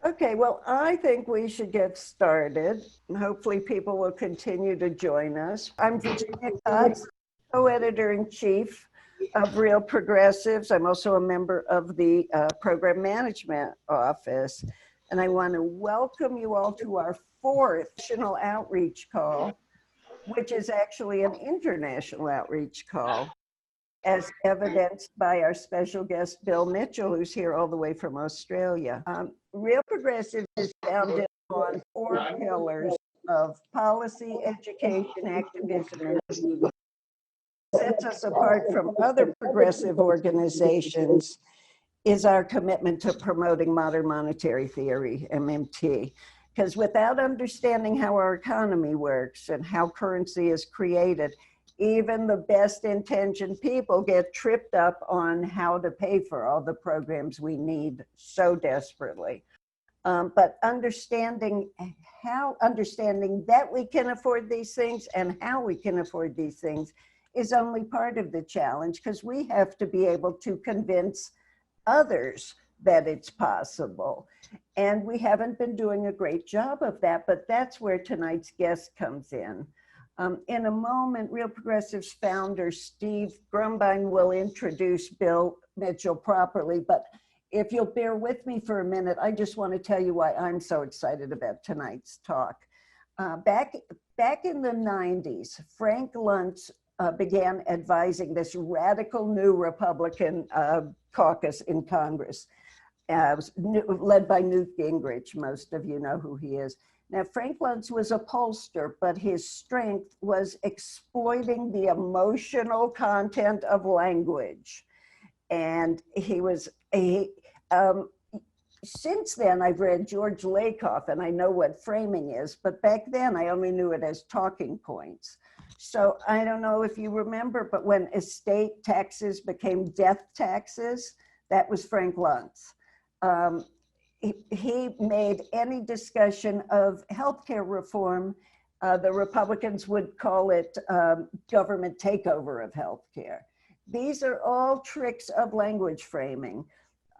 Okay, well, I think we should get started. Hopefully people will continue to join us. I'm Virginia Cox, co-editor-in-chief of Real Progressives. I'm also a member of the Program Management Office. And I want to welcome you all to our fourth national outreach call, which is actually an international outreach call, as evidenced by our special guest, Bill Mitchell, who's here all the way from Australia. Real Progressive is founded on four pillars of policy, education, activism, and media. Sets us apart from other progressive organizations is our commitment to promoting modern monetary theory, MMT. Because without understanding how our economy works and how currency is created, even the best intentioned people get tripped up on how to pay for all the programs we need so desperately. But understanding that we can afford these things and how we can afford these things is only part of the challenge, because we have to be able to convince others that it's possible. And we haven't been doing a great job of that, but that's where tonight's guest comes in. In a moment, Real Progressives founder Steve Grumbine will introduce Bill Mitchell properly, but if you'll bear with me for a minute, I just want to tell you why I'm so excited about tonight's talk. Back in the 90s, Frank Luntz began advising this radical new Republican caucus in Congress, led by Newt Gingrich. Most of you know who he is. Now, Frank Luntz was a pollster, but his strength was exploiting the emotional content of language. And since then, I've read George Lakoff, and I know what framing is, but back then I only knew it as talking points. So I don't know if you remember, but when estate taxes became death taxes, that was Frank Luntz. He made any discussion of healthcare reform, the Republicans would call it government takeover of healthcare. These are all tricks of language framing.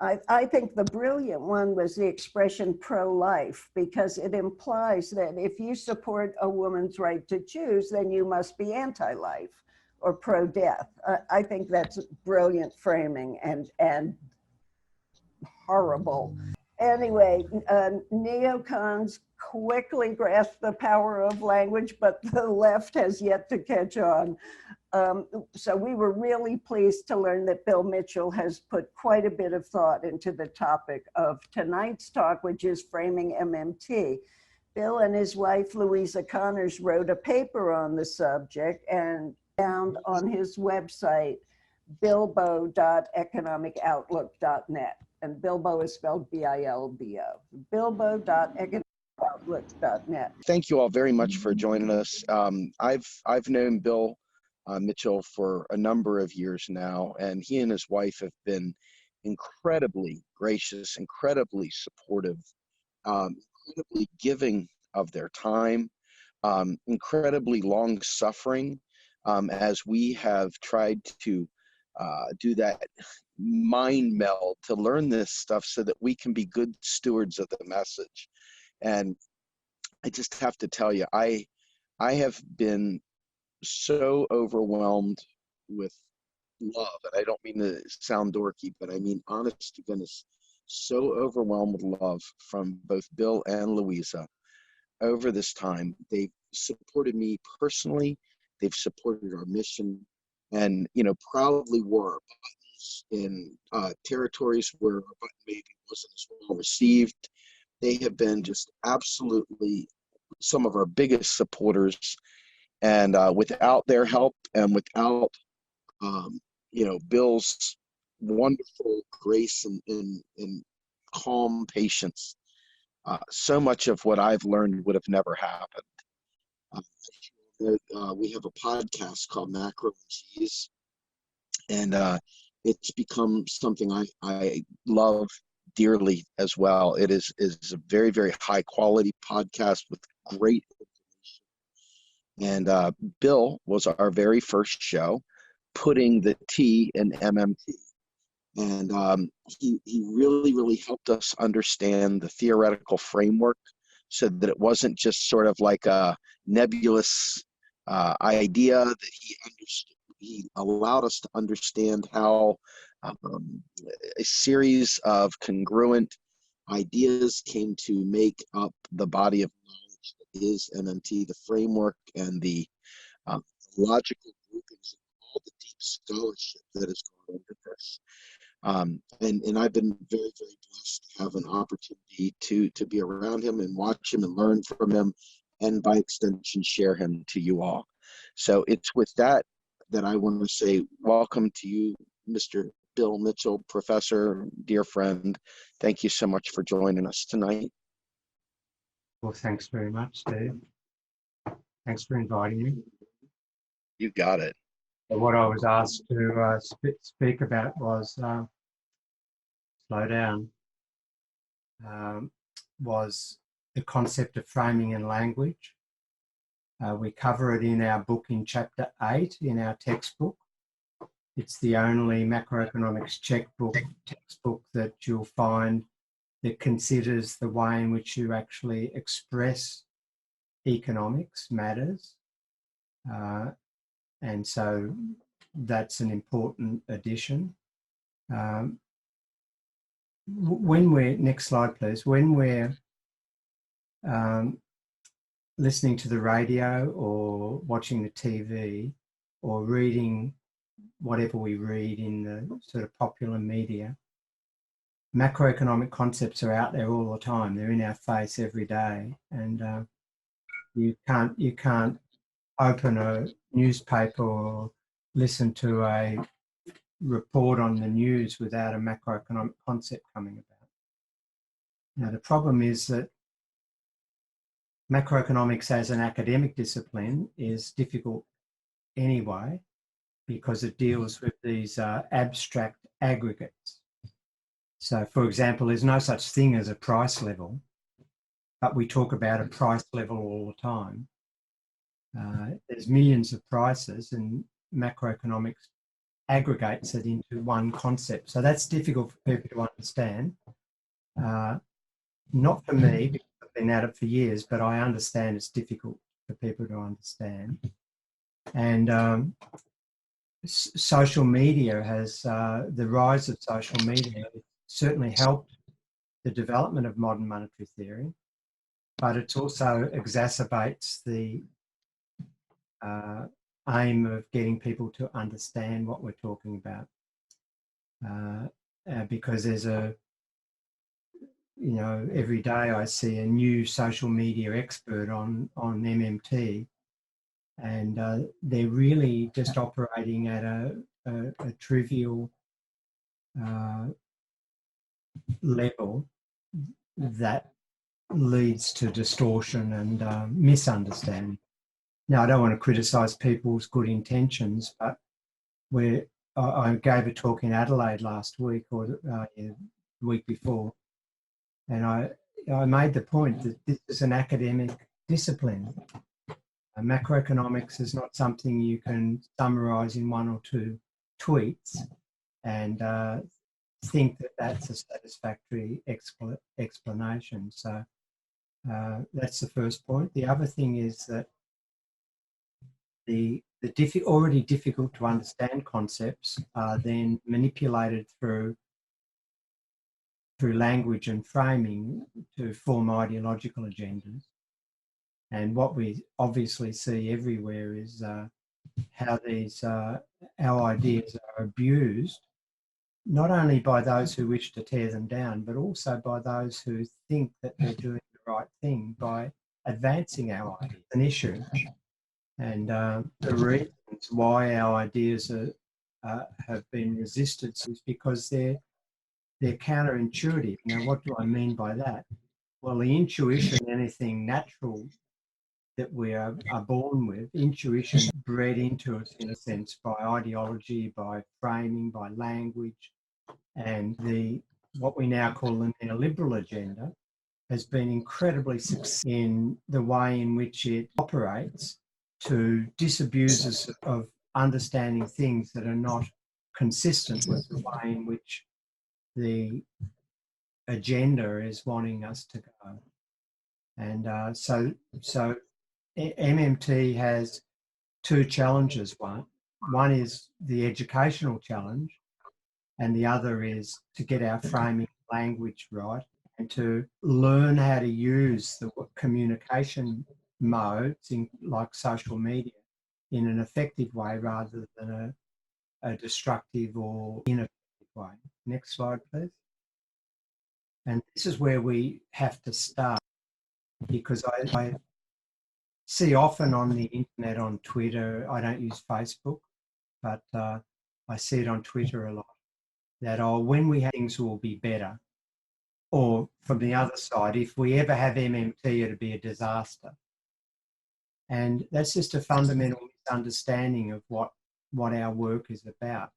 I think the brilliant one was the expression pro-life, because it implies that if you support a woman's right to choose, then you must be anti-life or pro-death. I think that's brilliant framing and horrible. Anyway, neocons quickly grasp the power of language, but the left has yet to catch on. So we were really pleased to learn that Bill Mitchell has put quite a bit of thought into the topic of tonight's talk, which is framing MMT. Bill and his wife, Louisa Connors, wrote a paper on the subject and found on his website, bilbo.economicoutlook.net. And Bilbo is spelled B-I-L-B-O. Bilbo.economicoutlook.net. Thank you all very much for joining us. I've known Bill Mitchell for a number of years now, and he and his wife have been incredibly gracious, incredibly supportive, incredibly giving of their time, incredibly long-suffering, as we have tried to do that mind meld to learn this stuff so that we can be good stewards of the message. And I just have to tell you, I have been so overwhelmed with love, and I don't mean to sound dorky, but I mean honest to goodness, so overwhelmed with love from both Bill and Louisa over this time. They've supported me personally, they've supported our mission, and proudly wore buttons in territories where our button maybe wasn't as well received. They have been just absolutely some of our biggest supporters. And without their help and without, Bill's wonderful grace and calm patience, so much of what I've learned would have never happened. We have a podcast called Macro and Cheese, and it's become something I love dearly as well. It is a very, very high quality podcast with great information. And Bill was our very first show, putting the T in MMT. And he really helped us understand the theoretical framework so that it wasn't just sort of like a nebulous idea that he understood. He allowed us to understand how a series of congruent ideas came to make up the body of knowledge that is MMT, the framework and the logical groupings and all the deep scholarship that has gone into this. And I've been very blessed to have an opportunity to be around him and watch him and learn from him, and by extension share him to you all. So it's with that I want to say welcome to you, Mr. Bill Mitchell, professor, dear friend. Thank you so much for joining us tonight. Well, thanks very much, Steve. Thanks for inviting me. You got it. What I was asked to speak about was slow down. Was the concept of framing and language. We cover it in our book in chapter 8 in our textbook. It's the only macroeconomics textbook that you'll find that considers the way in which you actually express economics matters. And so that's an important addition. Next slide please, when we're listening to the radio or watching the TV or reading whatever we read in the sort of popular media, macroeconomic concepts are out there all the time. They're in our face every day, and you can't open a newspaper or listen to a report on the news without a macroeconomic concept coming about. Now, the problem is that macroeconomics as an academic discipline is difficult anyway because it deals with these abstract aggregates. So, for example, there's no such thing as a price level, but we talk about a price level all the time. There's millions of prices, and macroeconomics aggregates it into one concept. So that's difficult for people to understand. Not for me, because I've been at it for years, but I understand it's difficult for people to understand. And social media has, the rise of social media certainly helped the development of modern monetary theory, but it also exacerbates the aim of getting people to understand what we're talking about. Because there's every day I see a new social media expert on MMT, and they're really just operating at a trivial level that leads to distortion and misunderstanding. Now, I don't want to criticise people's good intentions, but I gave a talk in Adelaide last week or the week before, and I made the point that this is an academic discipline. Macroeconomics is not something you can summarise in one or two tweets and think that that's a satisfactory explanation. So that's the first point. The other thing is that the already difficult to understand concepts are then manipulated through language and framing to form ideological agendas. And what we obviously see everywhere is how our ideas are abused, not only by those who wish to tear them down, but also by those who think that they're doing the right thing by advancing our ideas. An issue. And the reasons why our ideas have been resisted is because they're counterintuitive. Now, what do I mean by that? Well, the intuition, anything natural that we are born with, intuition bred into us in a sense by ideology, by framing, by language, and what we now call the neoliberal agenda has been incredibly successful in the way in which it operates to disabuse us of understanding things that are not consistent with the way in which the agenda is wanting us to go. And so MMT has two challenges. One is the educational challenge, and the other is to get our framing language right and to learn how to use the communication modes like social media in an effective way rather than a destructive or ineffective way. Next slide, please. And this is where we have to start, because I see often on the internet, on Twitter, I don't use Facebook, but I see it on Twitter a lot, that, oh, when we have things will be better. Or from the other side, if we ever have MMT, it'll be a disaster. And that's just a fundamental misunderstanding of what our work is about.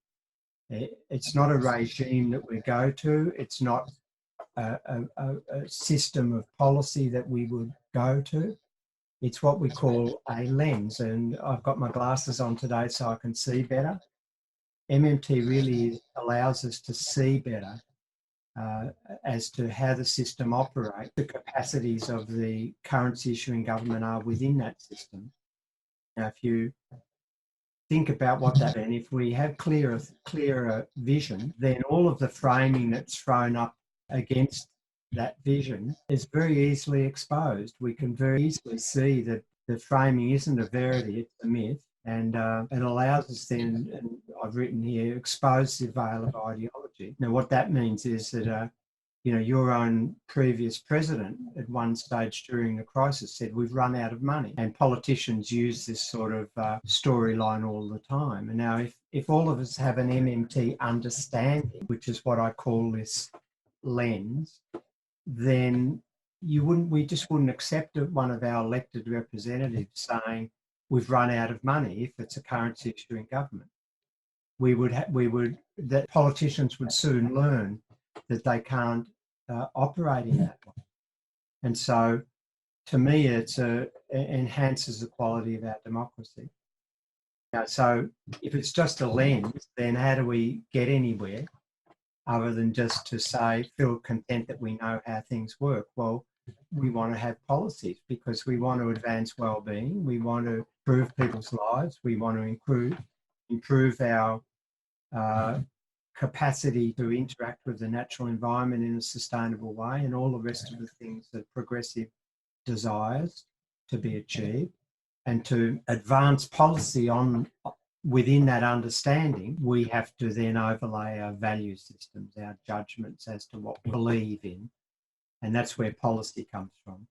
It's not a regime that we go to. It's not a system of policy that we would go to. It's what we call a lens. And I've got my glasses on today so I can see better. MMT really allows us to see better as to how the system operates. The capacities of the currency issuing government are within that system. Now, if you think about what that, and if we have clearer vision, then all of the framing that's thrown up against that vision is very easily exposed. We can very easily see that the framing isn't a verity, it's a myth. And it allows us then, and I've written here, expose the veil of ideology. Now, what that means is that, your own previous president at one stage during the crisis said, we've run out of money. And politicians use this sort of storyline all the time. And now, if all of us have an MMT understanding, which is what I call this lens, then we just wouldn't accept one of our elected representatives saying, we've run out of money if it's a currency issuing government. That politicians would soon learn that they can't operate in that way. And so, to me, it enhances the quality of our democracy. Now, so if it's just a lens, then how do we get anywhere other than just to say, feel content that we know how things work? Well, we want to have policies because we want to advance well-being, we want to improve people's lives, we want to improve our capacity to interact with the natural environment in a sustainable way, and all the rest of the things that progressive desires to be achieved. And to advance policy within that understanding, we have to then overlay our value systems, our judgments as to what we believe in. And that's where policy comes from.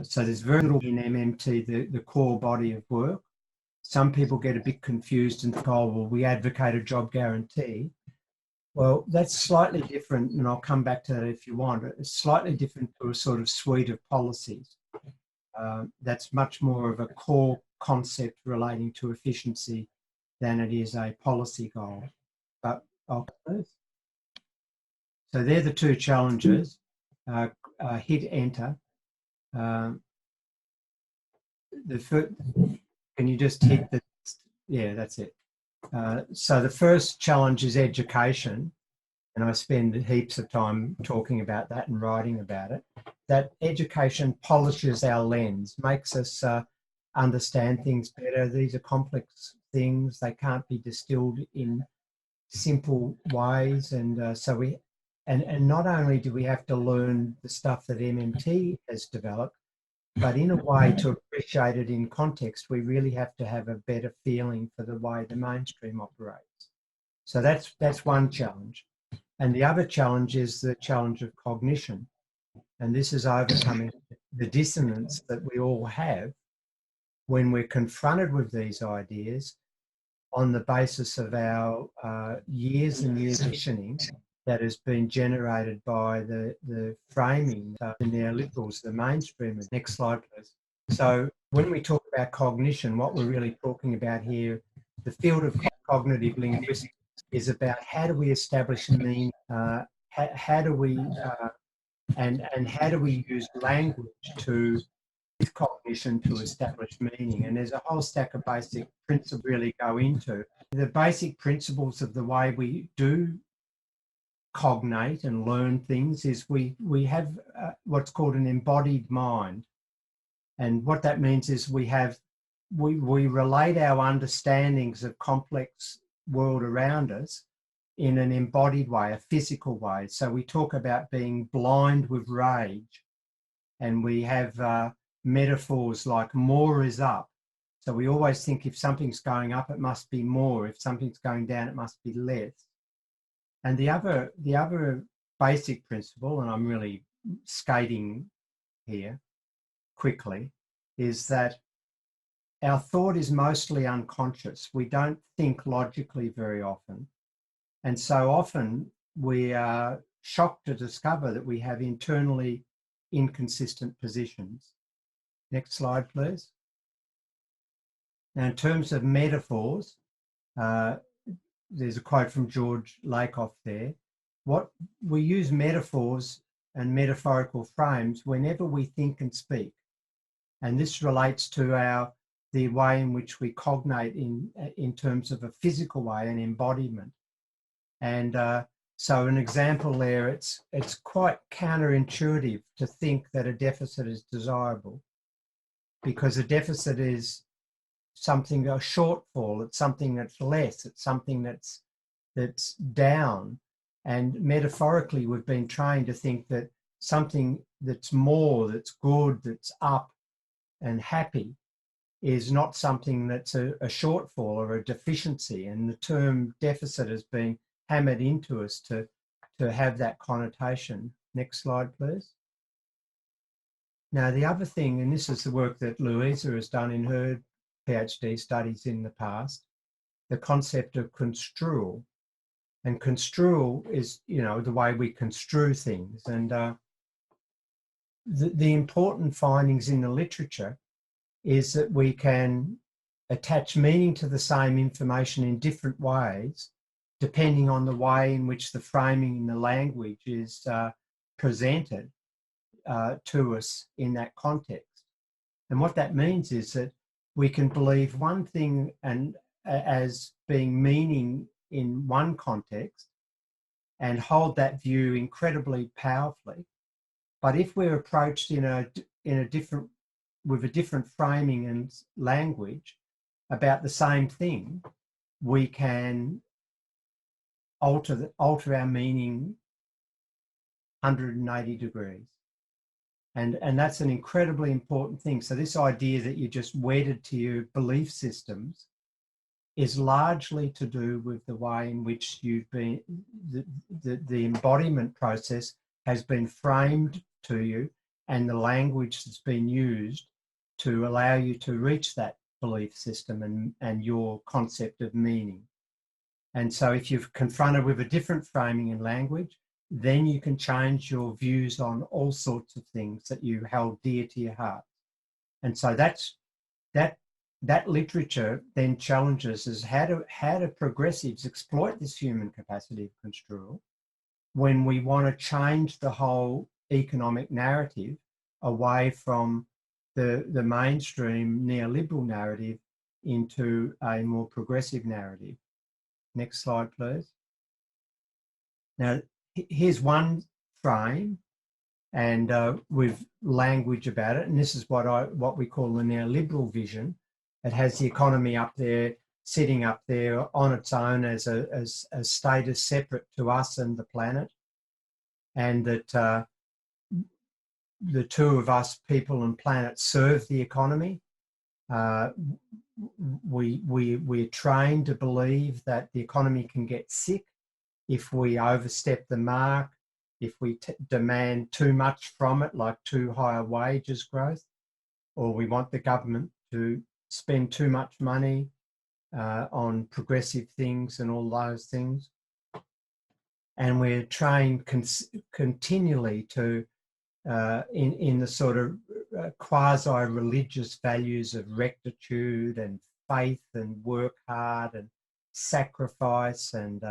So there's very little in MMT, the core body of work. Some people get a bit confused and think, oh, well, we advocate a job guarantee. Well, that's slightly different, and I'll come back to that if you want. It's slightly different to a sort of suite of policies. That's much more of a core concept relating to efficiency than it is a policy goal. But I'll close. So they're the two challenges. Hit enter. Can you just hit the, yeah, that's it. So the first challenge is education, and I spend heaps of time talking about that and writing about it. That education polishes our lens, makes us understand things better. These are complex things. They can't be distilled in simple ways. And so and not only do we have to learn the stuff that MMT has developed, but in a way to appreciate it in context, we really have to have a better feeling for the way the mainstream operates. So that's one challenge. And the other challenge is the challenge of cognition. And this is overcoming the dissonance that we all have when we're confronted with these ideas on the basis of our years and years of conditioning that has been generated by the framing, the neoliberals, the mainstream. Next slide, please. So when we talk about cognition, what we're really talking about here, the field of cognitive linguistics is about how do we establish meaning, how do we, and how do we use language to with cognition to establish meaning. And there's a whole stack of basic principles really go into. The basic principles of the way we do cognate and learn things is we have what's called an embodied mind. And what that means is we relate our understandings of complex world around us in an embodied way, a physical way. So we talk about being blind with rage, and we have metaphors like more is up. So we always think if something's going up, it must be more. If something's going down, it must be less. And the other basic principle, and I'm really skating here quickly, is that our thought is mostly unconscious. We don't think logically very often. And so often we are shocked to discover that we have internally inconsistent positions. Next slide, please. Now, in terms of metaphors, there's a quote from George Lakoff there. What we use metaphors and metaphorical frames whenever we think and speak. And this relates to the way in which we cognate in terms of a physical way, an embodiment. And so an example there, it's quite counterintuitive to think that a deficit is desirable, because a deficit is something, a shortfall, it's something that's less, it's something that's down. And metaphorically, we've been trained to think that something that's more, that's good, that's up and happy is not something that's a shortfall or a deficiency. And the term deficit has been hammered into us to have that connotation. Next slide, please. Now, the other thing, and this is the work that Louisa has done in her PhD studies in the past, the concept of construal. And construal is, the way we construe things. And the important findings in the literature is that we can attach meaning to the same information in different ways, depending on the way in which the framing in the language is presented to us in that context. And what that means is that we can believe one thing and as being meaning in one context and hold that view incredibly powerfully. But if we're approached with a different framing and language about the same thing, we can alter our meaning 180 degrees. And that's an incredibly important thing. So this idea that you're just wedded to your belief systems is largely to do with the way in which you've been, the embodiment process has been framed to you, and the language that's been used to allow you to reach that belief system and your concept of meaning. And so if you're confronted with a different framing in language, then you can change your views on all sorts of things that you held dear to your heart. And so that literature then challenges is how do progressives exploit this human capacity of construal when we want to change the whole economic narrative away from the mainstream neoliberal narrative into a more progressive narrative. Next slide, please. Now, here's one frame, and with language about it, and this is what we call the neoliberal vision. It has the economy up there, sitting up there on its own as a status separate to us and the planet, and that the two of us, people and planet, serve the economy. We're trained to believe that the economy can get sick if we overstep the mark, if we demand too much from it, like too high a wages growth, or we want the government to spend too much money on progressive things and all those things. And we're trained continually to, in the sort of quasi-religious values of rectitude and faith and work hard and sacrifice, and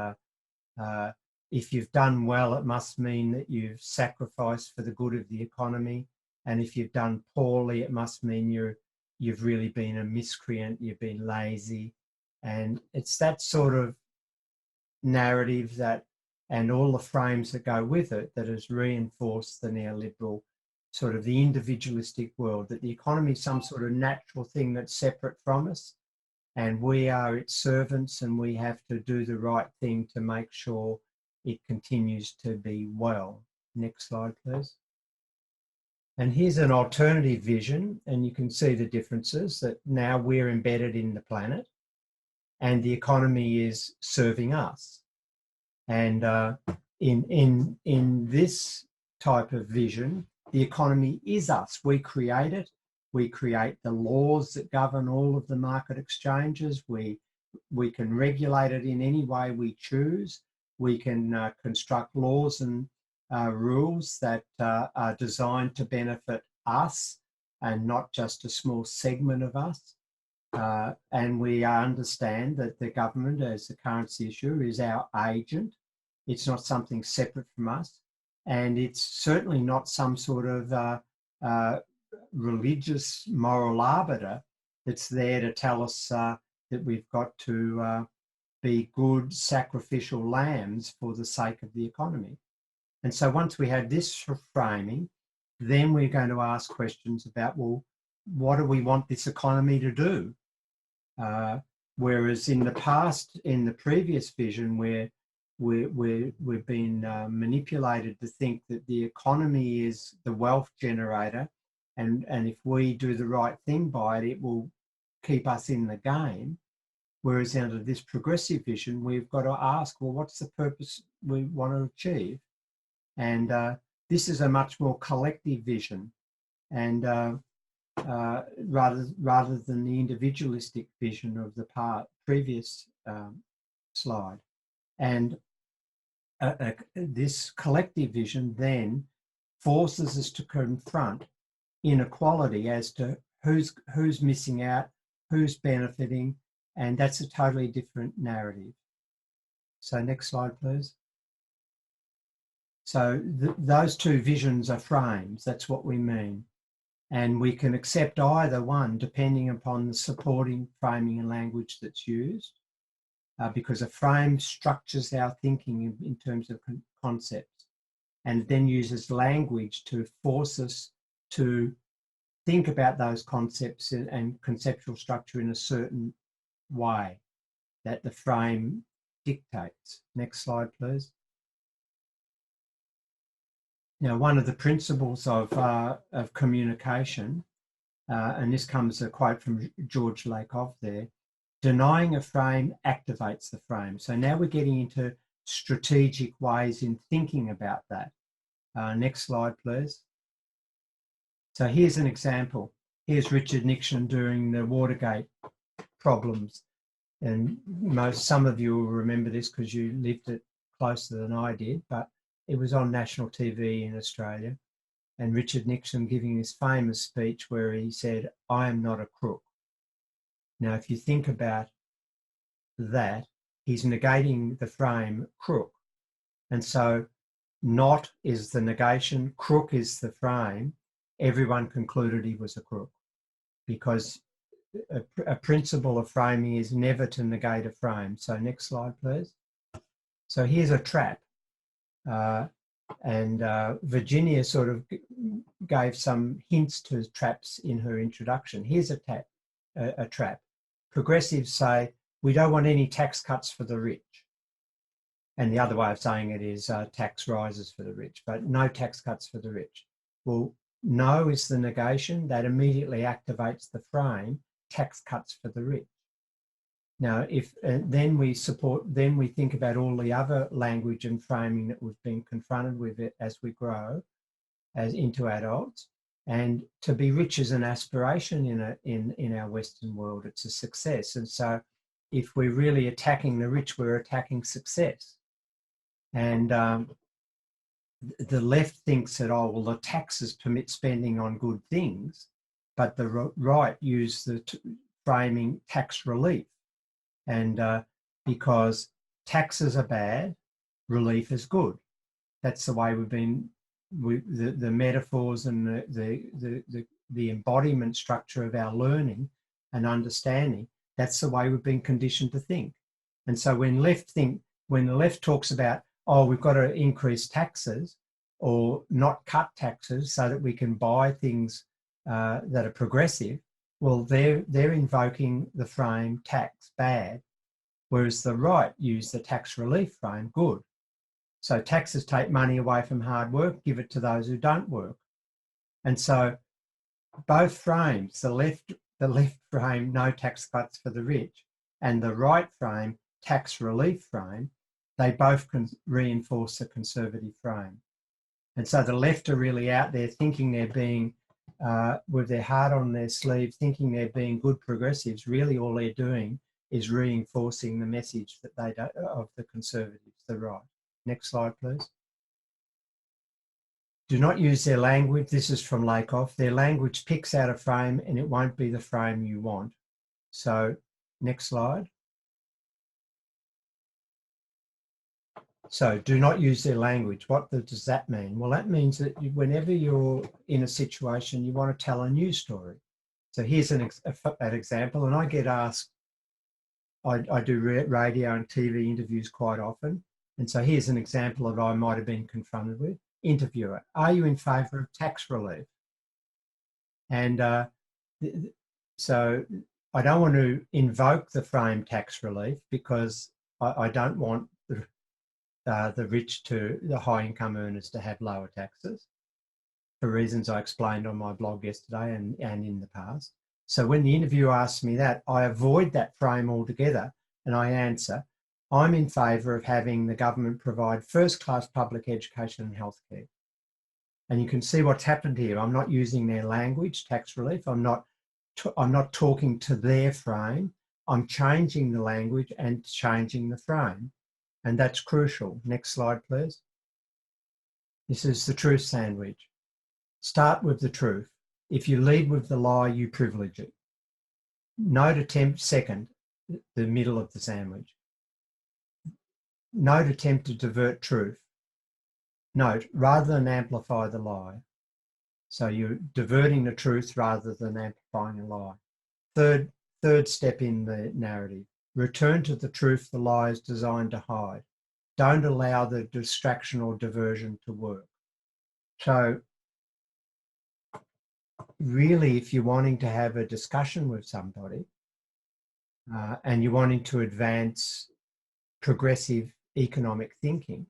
if you've done well, it must mean that you've sacrificed for the good of the economy. And if you've done poorly, it must mean you've really been a miscreant, you've been lazy. And it's that sort of narrative that, and all the frames that go with it, that has reinforced the neoliberal sort of the individualistic world, that the economy is some sort of natural thing that's separate from us, and we are its servants, and we have to do the right thing to make sure it continues to be well. Next slide, please. And here's an alternative vision, and you can see the differences, that now we're embedded in the planet and the economy is serving us. And in this type of vision, the economy is us. We create it. We create the laws that govern all of the market exchanges. We can regulate it in any way we choose. We can construct laws and rules that are designed to benefit us and not just a small segment of us. And we understand that the government, as the currency issuer, is our agent. It's not something separate from us. And it's certainly not some sort of religious moral arbiter that's there to tell us that we've got to be good sacrificial lambs for the sake of the economy. And so once we have this framing, then we're going to ask questions about, well, what do we want this economy to do? Whereas in the past, in the previous vision, where we've been manipulated to think that the economy is the wealth generator, and if we do the right thing by it, it will keep us in the game. Whereas under this progressive vision, we've got to ask, well, what's the purpose we want to achieve? And this is a much more collective vision, and rather than the individualistic vision of the previous slide. And this collective vision then forces us to confront inequality as to who's missing out, who's benefiting, and that's a totally different narrative. So next slide, please. So those two visions are frames, that's what we mean. And we can accept either one depending upon the supporting framing and language that's used, because a frame structures our thinking in terms of concepts, and then uses language to force us to think about those concepts and conceptual structure in a certain way that the frame dictates. Next slide, please. Now, one of the principles of communication, and this comes a quote from George Lakoff there, denying a frame activates the frame. So now we're getting into strategic ways in thinking about that. Next slide, please. So here's an example. Here's Richard Nixon during the Watergate problems. And some of you will remember this because you lived it closer than I did, but it was on national TV in Australia, and Richard Nixon giving this famous speech where he said, "I am not a crook." Now, if you think about that, he's negating the frame crook. And so not is the negation, crook is the frame. Everyone concluded he was a crook, because a principle of framing is never to negate a frame. So next slide, please. So here's a trap. Virginia sort of gave some hints to traps in her introduction. Here's a trap. Progressives say, we don't want any tax cuts for the rich. And the other way of saying it is tax rises for the rich, but no tax cuts for the rich. Well, no is the negation. That immediately activates the frame, tax cuts for the rich. Now, if then we think about all the other language and framing that we've been confronted with it as we grow as into adults, and to be rich is an aspiration in our Western world. It's a success, and so if we're really attacking the rich, we're attacking success. And the left thinks that, oh well, the taxes permit spending on good things, but the right use the framing tax relief. And because taxes are bad, relief is good. That's the way we've been the metaphors and the embodiment structure of our learning and understanding, that's the way we've been conditioned to think. And so when the left talks about, oh, we've got to increase taxes or not cut taxes so that we can buy things that are progressive, well, they're invoking the frame tax, bad, whereas the right use the tax relief frame, good. So taxes take money away from hard work, give it to those who don't work. And so both frames, the left frame, no tax cuts for the rich, and the right frame, tax relief frame, they both can reinforce the conservative frame. And so the left are really out there thinking they're being, with their heart on their sleeve, thinking they're being good progressives. Really all they're doing is reinforcing the message that they don't, of the conservatives, the right. Next slide, please. Do not use their language. This is from Lakoff. Their language picks out a frame and it won't be the frame you want. So next slide. So do not use their language. What does that mean? Well, that means that whenever you're in a situation, you want to tell a news story. So here's an example, and I get asked, I do radio and TV interviews quite often. And so here's an example that I might have been confronted with. Interviewer, are you in favour of tax relief? And so I don't want to invoke the frame tax relief because I don't want the rich the high income earners to have lower taxes for reasons I explained on my blog yesterday and in the past. So when the interviewer asks me that, I avoid that frame altogether and I answer, I'm in favour of having the government provide first-class public education and healthcare. And you can see what's happened here. I'm not using their language, tax relief. I'm not talking to their frame. I'm changing the language and changing the frame. And that's crucial. Next slide, please. This is the truth sandwich. Start with the truth. If you lead with the lie, you privilege it. Note attempt second, the middle of the sandwich. Note attempt to divert truth. Note, rather than amplify the lie. So you're diverting the truth rather than amplifying a lie. Third step in the narrative. Return to the truth the lie is designed to hide. Don't allow the distraction or diversion to work. So really, if you're wanting to have a discussion with somebody and you're wanting to advance progressive economic thinking,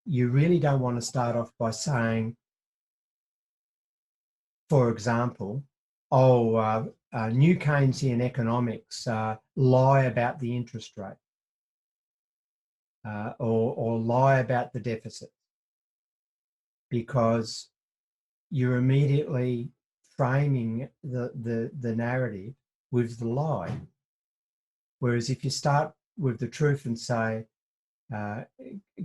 you really don't want to start off by saying, for example, new Keynesian economics lie about the interest rate or lie about the deficit, because you're immediately framing the narrative with the lie. Whereas if you start with the truth and say,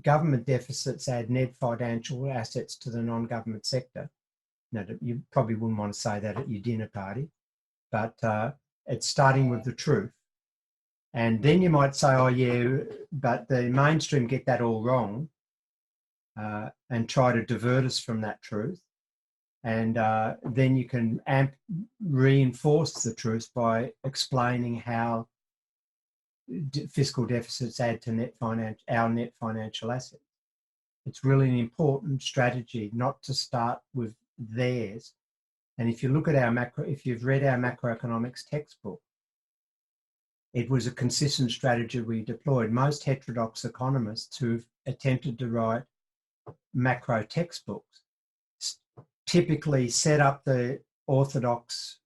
government deficits add net financial assets to the non-government sector. Now, you probably wouldn't want to say that at your dinner party, but it's starting with the truth. And then you might say, oh yeah, but the mainstream get that all wrong and try to divert us from that truth. And then you can reinforce the truth by explaining how fiscal deficits add to our net financial assets. It's really an important strategy not to start with theirs. And if you look at if you've read our macroeconomics textbook, it was a consistent strategy we deployed. Most heterodox economists who've attempted to write macro textbooks typically set up the orthodox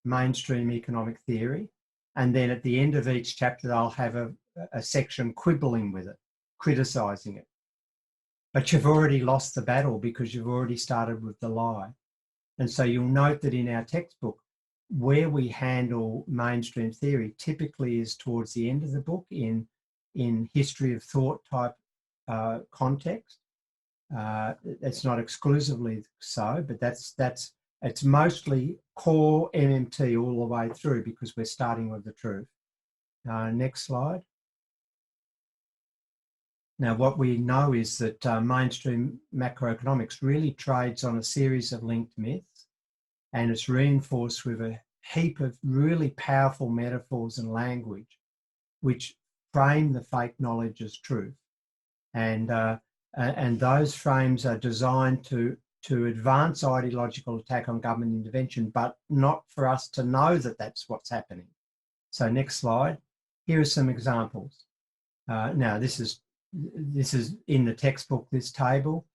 mainstream economic theory, and then at the end of each chapter they'll have a section quibbling with it, criticising it. But you've already lost the battle because you've already started with the lie. And so you'll note that in our textbook, where we handle mainstream theory typically is towards the end of the book in history of thought type context. It's not exclusively so, but it's mostly core MMT all the way through because we're starting with the truth. Next slide. Now, what we know is that mainstream macroeconomics really trades on a series of linked myths, and it's reinforced with a heap of really powerful metaphors and language which frame the fake knowledge as truth. And those frames are designed to advance ideological attack on government intervention, but not for us to know that that's what's happening. So next slide. Here are some examples. Now, this is in the textbook, this table.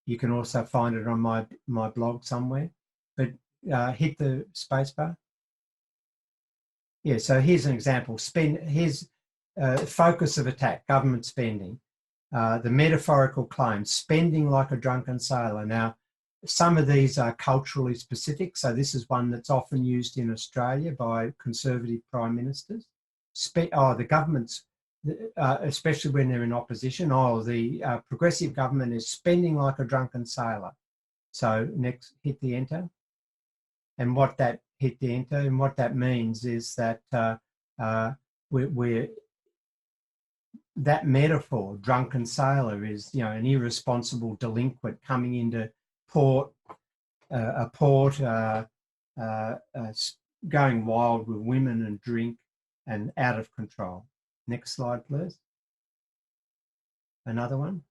You can also find it on my blog somewhere. But hit the spacebar. Yeah, so here's an example. Here's focus of attack, government spending. The metaphorical claim, spending like a drunken sailor. Now, some of these are culturally specific. So this is one that's often used in Australia by conservative prime ministers. The government's, especially when they're in opposition, the progressive government is spending like a drunken sailor. So next, hit the enter. And what that means is that that metaphor, drunken sailor, is an irresponsible delinquent coming into going wild with women and drink and out of control. Next slide, please. Another one.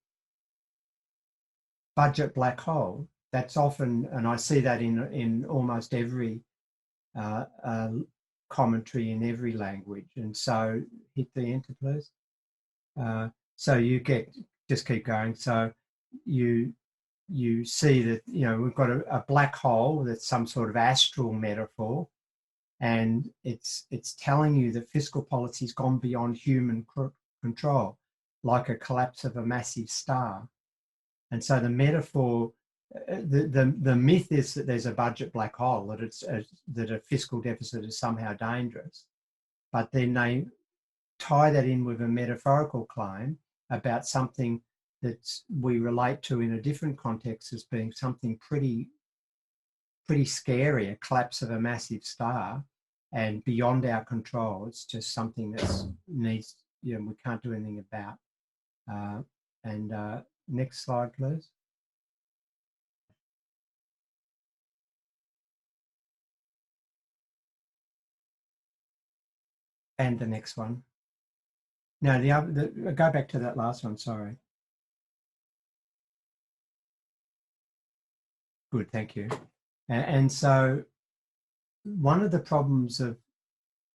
Budget black hole. That's often, and I see that in almost every commentary in every language. And so hit the enter, please. So you just keep going. So you see that, we've got a black hole that's some sort of astral metaphor, and it's telling you that fiscal policy's gone beyond human control, like a collapse of a massive star. And so the metaphor, the myth is that there's a budget black hole, that a fiscal deficit is somehow dangerous. But then they tie that in with a metaphorical claim about something that we relate to in a different context as being something pretty scary, a collapse of a massive star, and beyond our control. It's just something that needs, we can't do anything about. Next slide, please. And the next one. No, go back to that last one, sorry. Good, thank you. And so one of the problems of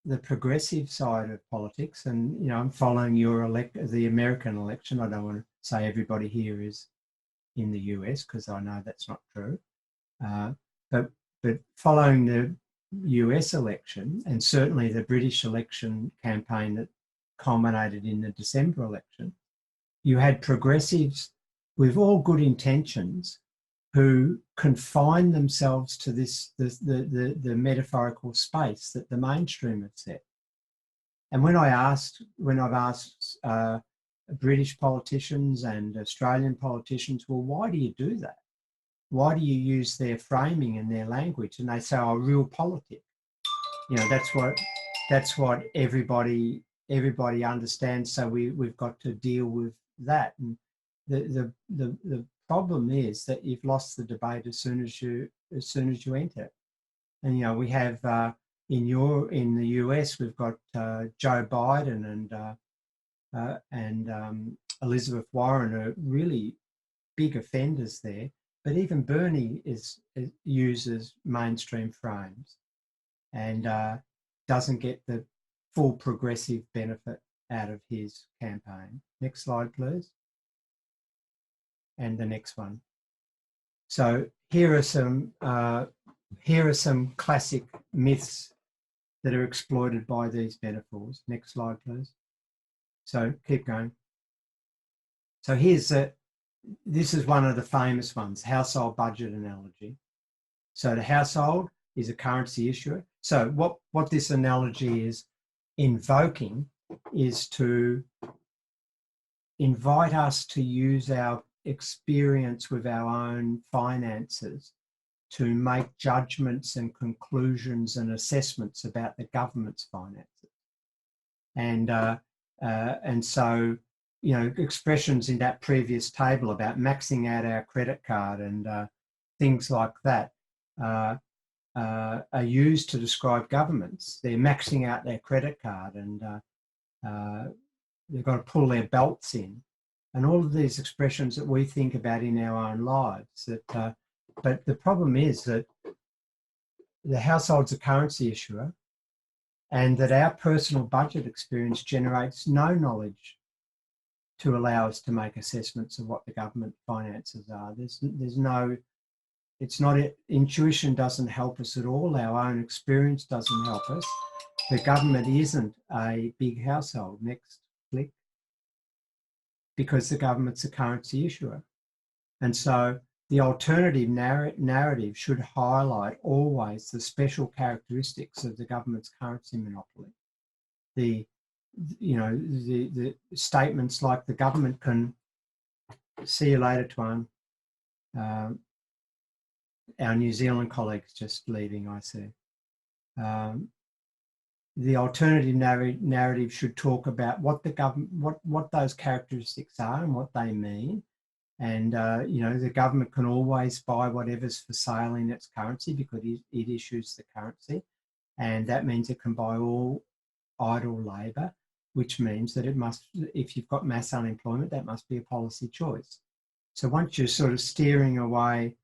the progressive side of politics, and I'm following the American election. I don't want to say everybody here is in the US, because I know that's not true. But following the US election, and certainly the British election campaign that culminated in the December election, you had progressives with all good intentions who confined themselves to the metaphorical space that the mainstream have set. And when I've asked British politicians and Australian politicians, well, why do you do that? Why do you use their framing and their language? And they say, oh, real politic. That's what everybody understands. So we've got to deal with that. And the problem is that you've lost the debate as soon as you enter. And we have in the US we've got Joe Biden and Elizabeth Warren are really big offenders there. But even Bernie uses mainstream frames and doesn't get the full progressive benefit out of his campaign. Next slide, please. And the next one. So here are some classic myths that are exploited by these metaphors. Next slide, please. So keep going. So this is one of the famous ones, household budget analogy. So the household is a currency issuer. So what this analogy is invoking is to invite us to use our experience with our own finances to make judgments and conclusions and assessments about the government's finances. And so expressions in that previous table about maxing out our credit card and things like that are used to describe governments. They're maxing out their credit card and they've got to pull their belts in. And all of these expressions that we think about in our own lives. But the problem is that the household's a currency issuer and that our personal budget experience generates no knowledge to allow us to make assessments of what the government finances are. There's no, it's not, intuition doesn't help us at all. Our own experience doesn't help us. The government isn't a big household. Next flick. Because the government's a currency issuer. And so the alternative narrative should highlight always the special characteristics of the government's currency monopoly. The statements like the government can, see you later, Tuan. Our New Zealand colleagues just leaving, I see. The alternative narrative should talk about what the government, what those characteristics are and what they mean. And, the government can always buy whatever's for sale in its currency because it issues the currency. And that means it can buy all idle labour, which means that it must, if you've got mass unemployment, that must be a policy choice. So once you're sort of steering away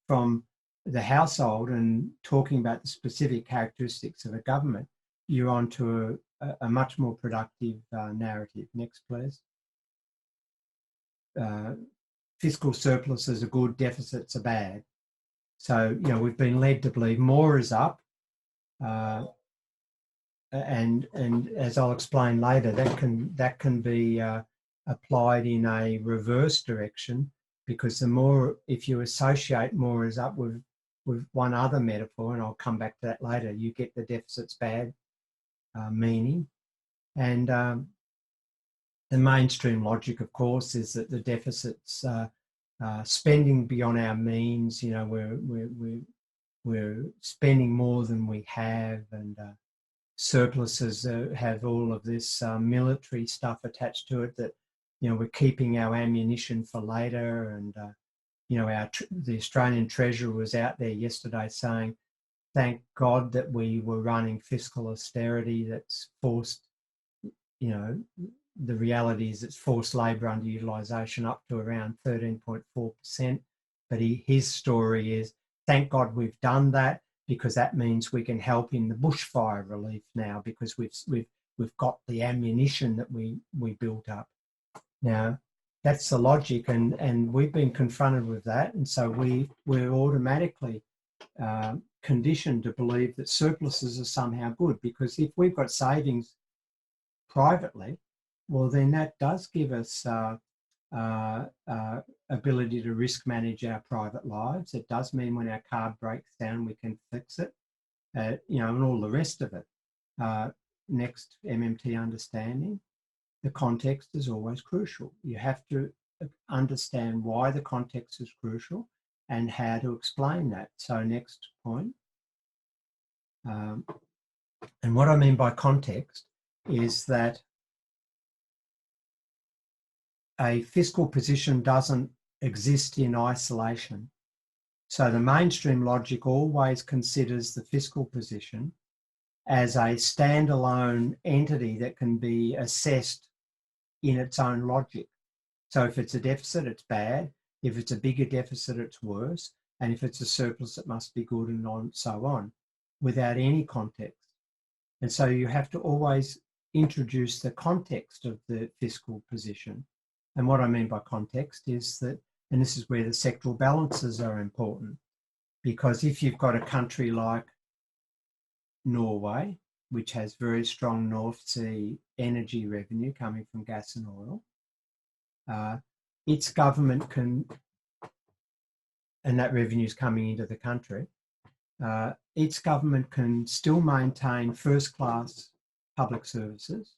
from the household and talking about the specific characteristics of a government, you're onto a much more productive narrative. Next, please. Fiscal surpluses are good, deficits are bad. So, we've been led to believe more is up. And as I'll explain later, that can be applied in a reverse direction, because the more, if you associate more is up with one other metaphor, and I'll come back to that later, you get the deficit's bad meaning. And the mainstream logic, of course, is that the deficit's spending beyond our means. We're spending more than we have, and surpluses have all of this military stuff attached to it, that we're keeping our ammunition for later. And the Australian Treasurer was out there yesterday saying, thank God that we were running fiscal austerity that's forced, the reality is it's forced labour underutilisation up to around 13.4%. But his story is, thank God we've done that, because that means we can help in the bushfire relief now, because we've got the ammunition that we built up. Now, that's the logic, and we've been confronted with that, and so we're automatically conditioned to believe that surpluses are somehow good, because if we've got savings privately, well, then that does give us ability to risk manage our private lives. It does mean when our card breaks down, we can fix it, and all the rest of it. Next, MMT understanding. The context is always crucial. You have to understand why the context is crucial and how to explain that. So next point. And what I mean by context is that a fiscal position doesn't exist in isolation. So the mainstream logic always considers the fiscal position as a standalone entity that can be assessed in its own logic. So if it's a deficit, it's bad. If it's a bigger deficit, it's worse. And if it's a surplus, it must be good, and so on, without any context. And so you have to always introduce the context of the fiscal position. And what I mean by context is that, and this is where the sectoral balances are important, because if you've got a country like Norway, which has very strong North Sea energy revenue coming from gas and oil, its government can, and that revenue is coming into the country, its government can still maintain first-class public services.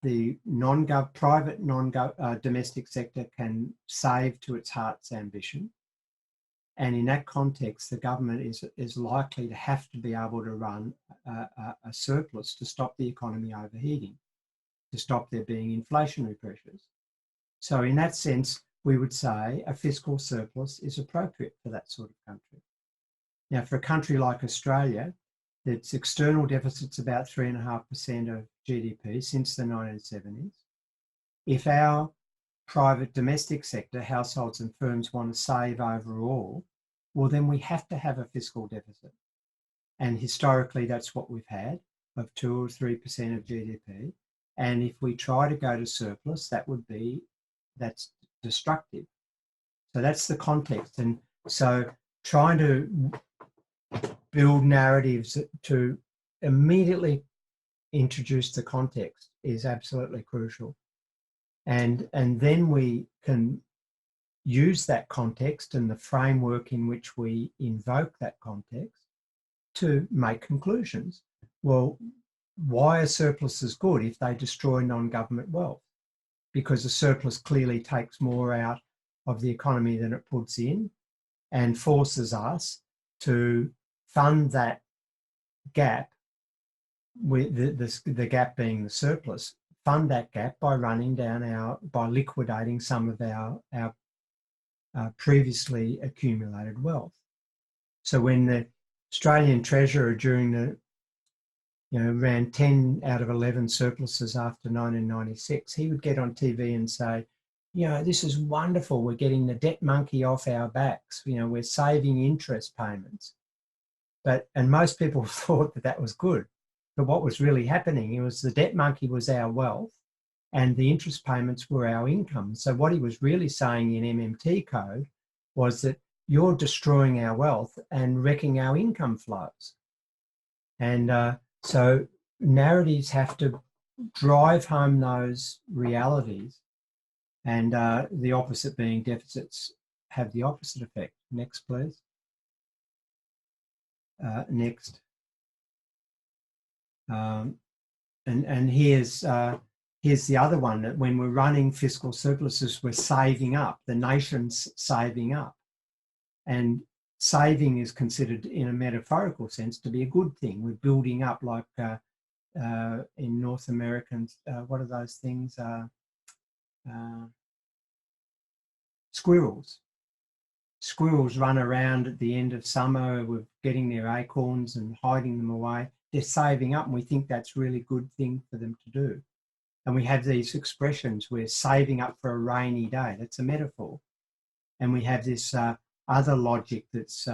The private domestic sector can save to its heart's ambition. And in that context, the government is likely to have to be able to run a surplus to stop the economy overheating. to stop there being inflationary pressures. So in that sense, we would say a fiscal surplus is appropriate for that sort of country. Now, for a country like Australia, its external deficit's about 3.5% of GDP since the 1970s. If our private domestic sector, households and firms, want to save overall, well, then we have to have a fiscal deficit. And historically, that's what we've had, of 2 or 3% of GDP. And if we try to go to surplus, that's destructive. So that's the context. And so trying to build narratives to immediately introduce the context is absolutely crucial. And then we can use that context and the framework in which we invoke that context to make conclusions. Well, why are surpluses good if they destroy non-government wealth? Because a surplus clearly takes more out of the economy than it puts in and forces us to fund that gap, with the gap being the surplus, fund that gap by by liquidating some of our previously accumulated wealth. So when the Australian Treasurer during the, ran 10 out of 11 surpluses after 1996, he would get on TV and say, this is wonderful. We're getting the debt monkey off our backs. We're saving interest payments. And most people thought that was good. But what was really happening was the debt monkey was our wealth and the interest payments were our income. So what he was really saying in MMT code was that you're destroying our wealth and wrecking our income flows. And so narratives have to drive home those realities, and the opposite being deficits have the opposite effect. Next, please. Next. And here's the other one, that when we're running fiscal surpluses, we're saving up, the nation's saving up. And saving is considered in a metaphorical sense to be a good thing. We're building up, like in North Americans, what are those things? Squirrels. Squirrels run around at the end of summer with getting their acorns and hiding them away. They're saving up, and we think that's a really good thing for them to do. And we have these expressions, we're saving up for a rainy day. That's a metaphor. And we have this other logic that's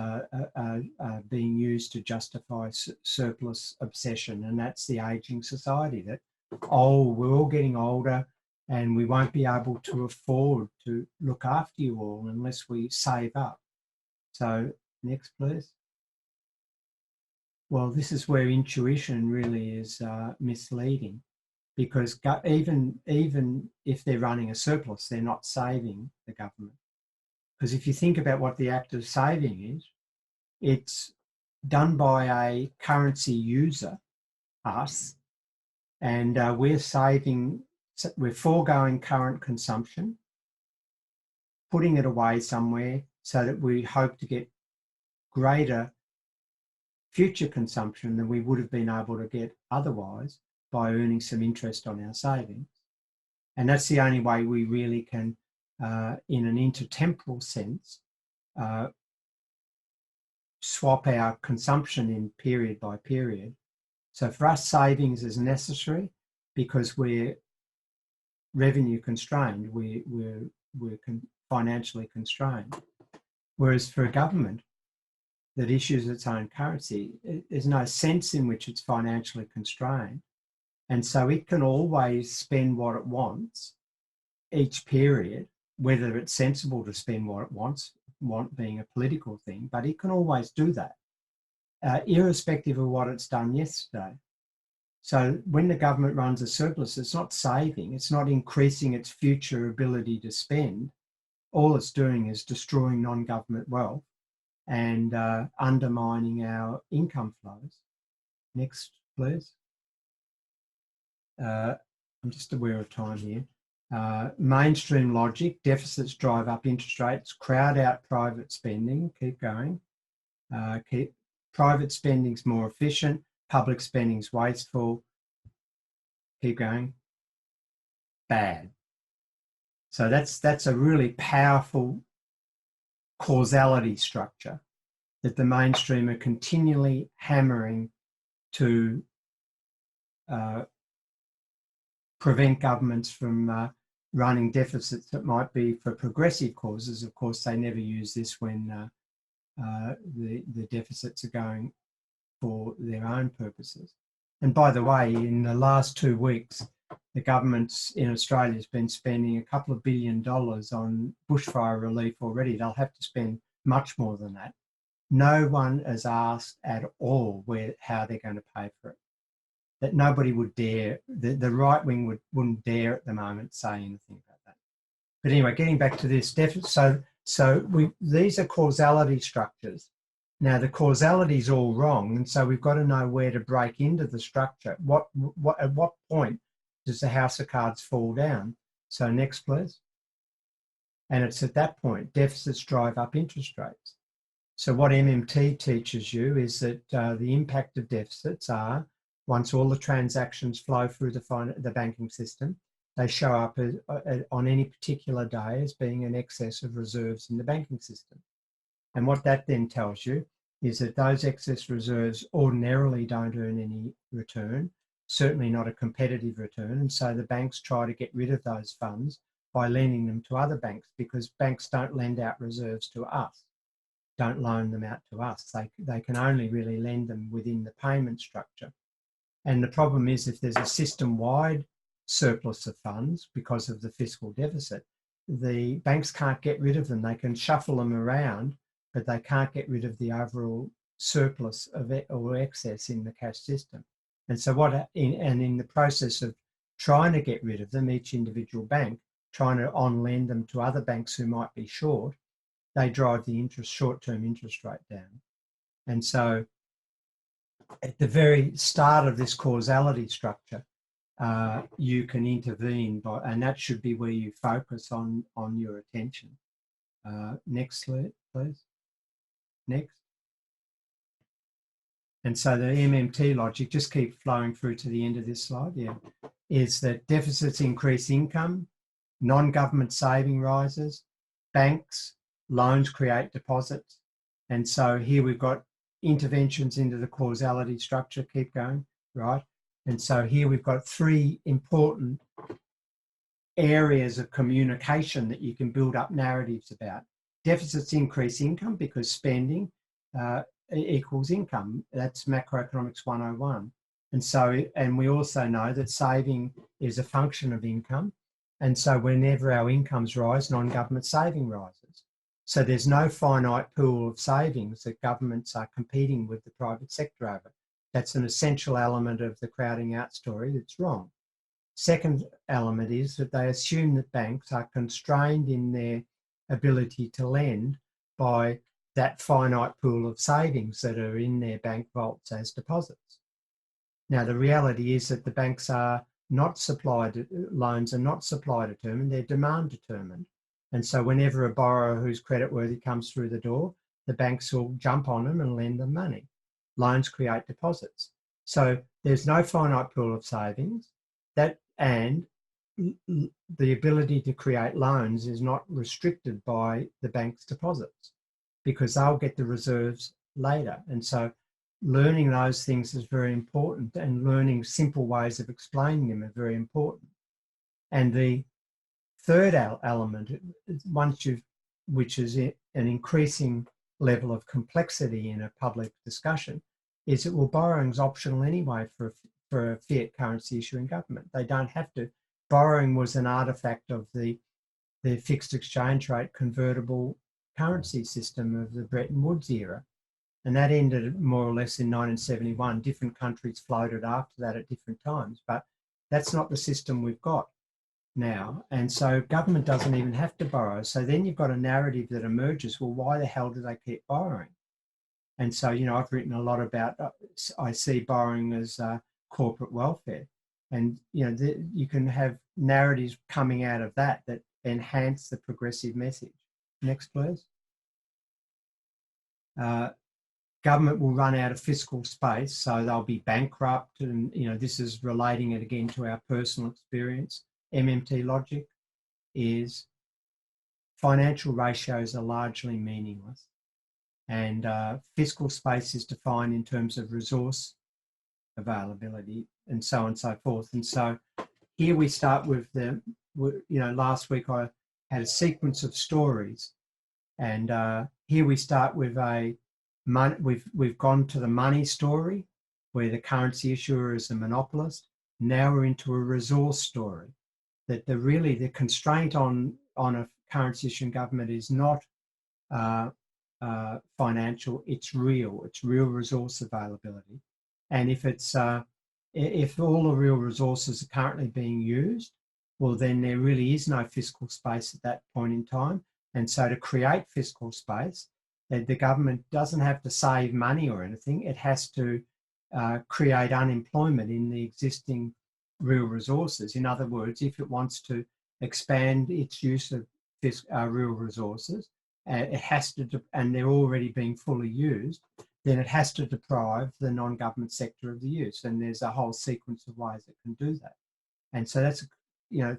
being used to justify surplus obsession, and that's the ageing society, that, we're all getting older and we won't be able to afford to look after you all unless we save up. So next, please. Well, this is where intuition really is misleading, because even if they're running a surplus, they're not saving the government. Because if you think about what the act of saving is, it's done by a currency user, us, and we're foregoing current consumption, putting it away somewhere so that we hope to get greater future consumption than we would have been able to get otherwise by earning some interest on our savings. And that's the only way we really can, in an intertemporal sense, swap our consumption in period by period. So for us, savings is necessary because we're revenue constrained, we're financially constrained. Whereas for a government that issues its own currency, there's no sense in which it's financially constrained. And so it can always spend what it wants each period, whether it's sensible to spend what it wants, being a political thing, but it can always do that, irrespective of what it's done yesterday. So when the government runs a surplus, it's not saving, it's not increasing its future ability to spend. All it's doing is destroying non-government wealth and undermining our income flows. Next, please. I'm just aware of time here. Mainstream logic, deficits drive up interest rates, crowd out private spending, keep going. Private spending's more efficient, public spending's wasteful, keep going. bad. So that's a really powerful causality structure that the mainstream are continually hammering to prevent governments from running deficits that might be for progressive causes. Of course, they never use this when the deficits are going for their own purposes. And by the way, in the last 2 weeks, the government's in Australia has been spending $2 billion on bushfire relief already. They'll have to spend much more than that. No one has asked at all how they're going to pay for it. That nobody would dare, the right wing wouldn't dare at the moment say anything about that. But anyway, getting back to this deficit, these are causality structures. Now the causality is all wrong, and so we've got to know where to break into the structure. At what point does the house of cards fall down? So next, please. And it's at that point deficits drive up interest rates. So what MMT teaches you is that the impact of deficits are, once all the transactions flow through the banking system, they show up on any particular day as being an excess of reserves in the banking system. And what that then tells you is that those excess reserves ordinarily don't earn any return, certainly not a competitive return. And so the banks try to get rid of those funds by lending them to other banks, because banks don't lend out reserves to us, don't loan them out to us. They can only really lend them within the payment structure. And the problem is, if there's a system-wide surplus of funds because of the fiscal deficit, the banks can't get rid of them. They can shuffle them around, but they can't get rid of the overall surplus of it or excess in the cash system. And so in the process of trying to get rid of them, each individual bank trying to on-lend them to other banks who might be short, they drive the short-term interest rate down. And so at the very start of this causality structure, you can intervene, and that should be where you focus on your attention. Next slide, please. Next. And so the MMT logic, just keep flowing through to the end of this slide, is that deficits increase income, non-government saving rises, banks, loans create deposits. And so here we've got interventions into the causality structure, keep going, right? And so here we've got 3 important areas of communication that you can build up narratives about. Deficits increase income because spending equals income. That's Macroeconomics 101. And we also know that saving is a function of income. And so whenever our incomes rise, non-government saving rises. So there's no finite pool of savings that governments are competing with the private sector over. That's an essential element of the crowding out story that's wrong. Second element is that they assume that banks are constrained in their ability to lend by that finite pool of savings that are in their bank vaults as deposits. Now, the reality is that the banks are not loans are not supply determined, they're demand determined. And so whenever a borrower who's creditworthy comes through the door, the banks will jump on them and lend them money. Loans create deposits. So there's no finite pool of savings, and the ability to create loans is not restricted by the bank's deposits, because they'll get the reserves later. And so learning those things is very important, and learning simple ways of explaining them are very important. And the third element, which is an increasing level of complexity in a public discussion, is that, well, borrowing's optional anyway for a fiat currency issuing government. They don't have to. Borrowing was an artifact of the fixed exchange rate convertible currency system of the Bretton Woods era. And that ended more or less in 1971. Different countries floated after that at different times, but that's not the system we've got now. And so government doesn't even have to borrow. So then you've got a narrative that emerges, well, why the hell do they keep borrowing? And so, I've written a lot about, I see borrowing as corporate welfare. And, you can have narratives coming out of that enhance the progressive message. Next, please. Government will run out of fiscal space, so they'll be bankrupt. And, this is relating it again to our personal experience. MMT Logic, is financial ratios are largely meaningless, and fiscal space is defined in terms of resource availability and so on and so forth. And so here we start with last week I had a sequence of stories, and here we start with we've gone to the money story, where the currency issuer is a monopolist. Now we're into a resource story, that the constraint on a currency issuing government is not financial, it's real resource availability. And if all the real resources are currently being used, well, then there really is no fiscal space at that point in time. And so to create fiscal space, the government doesn't have to save money or anything. It has to create unemployment in the existing real resources. In other words, if it wants to expand its use of real resources, it has to, and they're already being fully used, then it has to deprive the non-government sector of the use. And there's a whole sequence of ways it can do that. And so that's,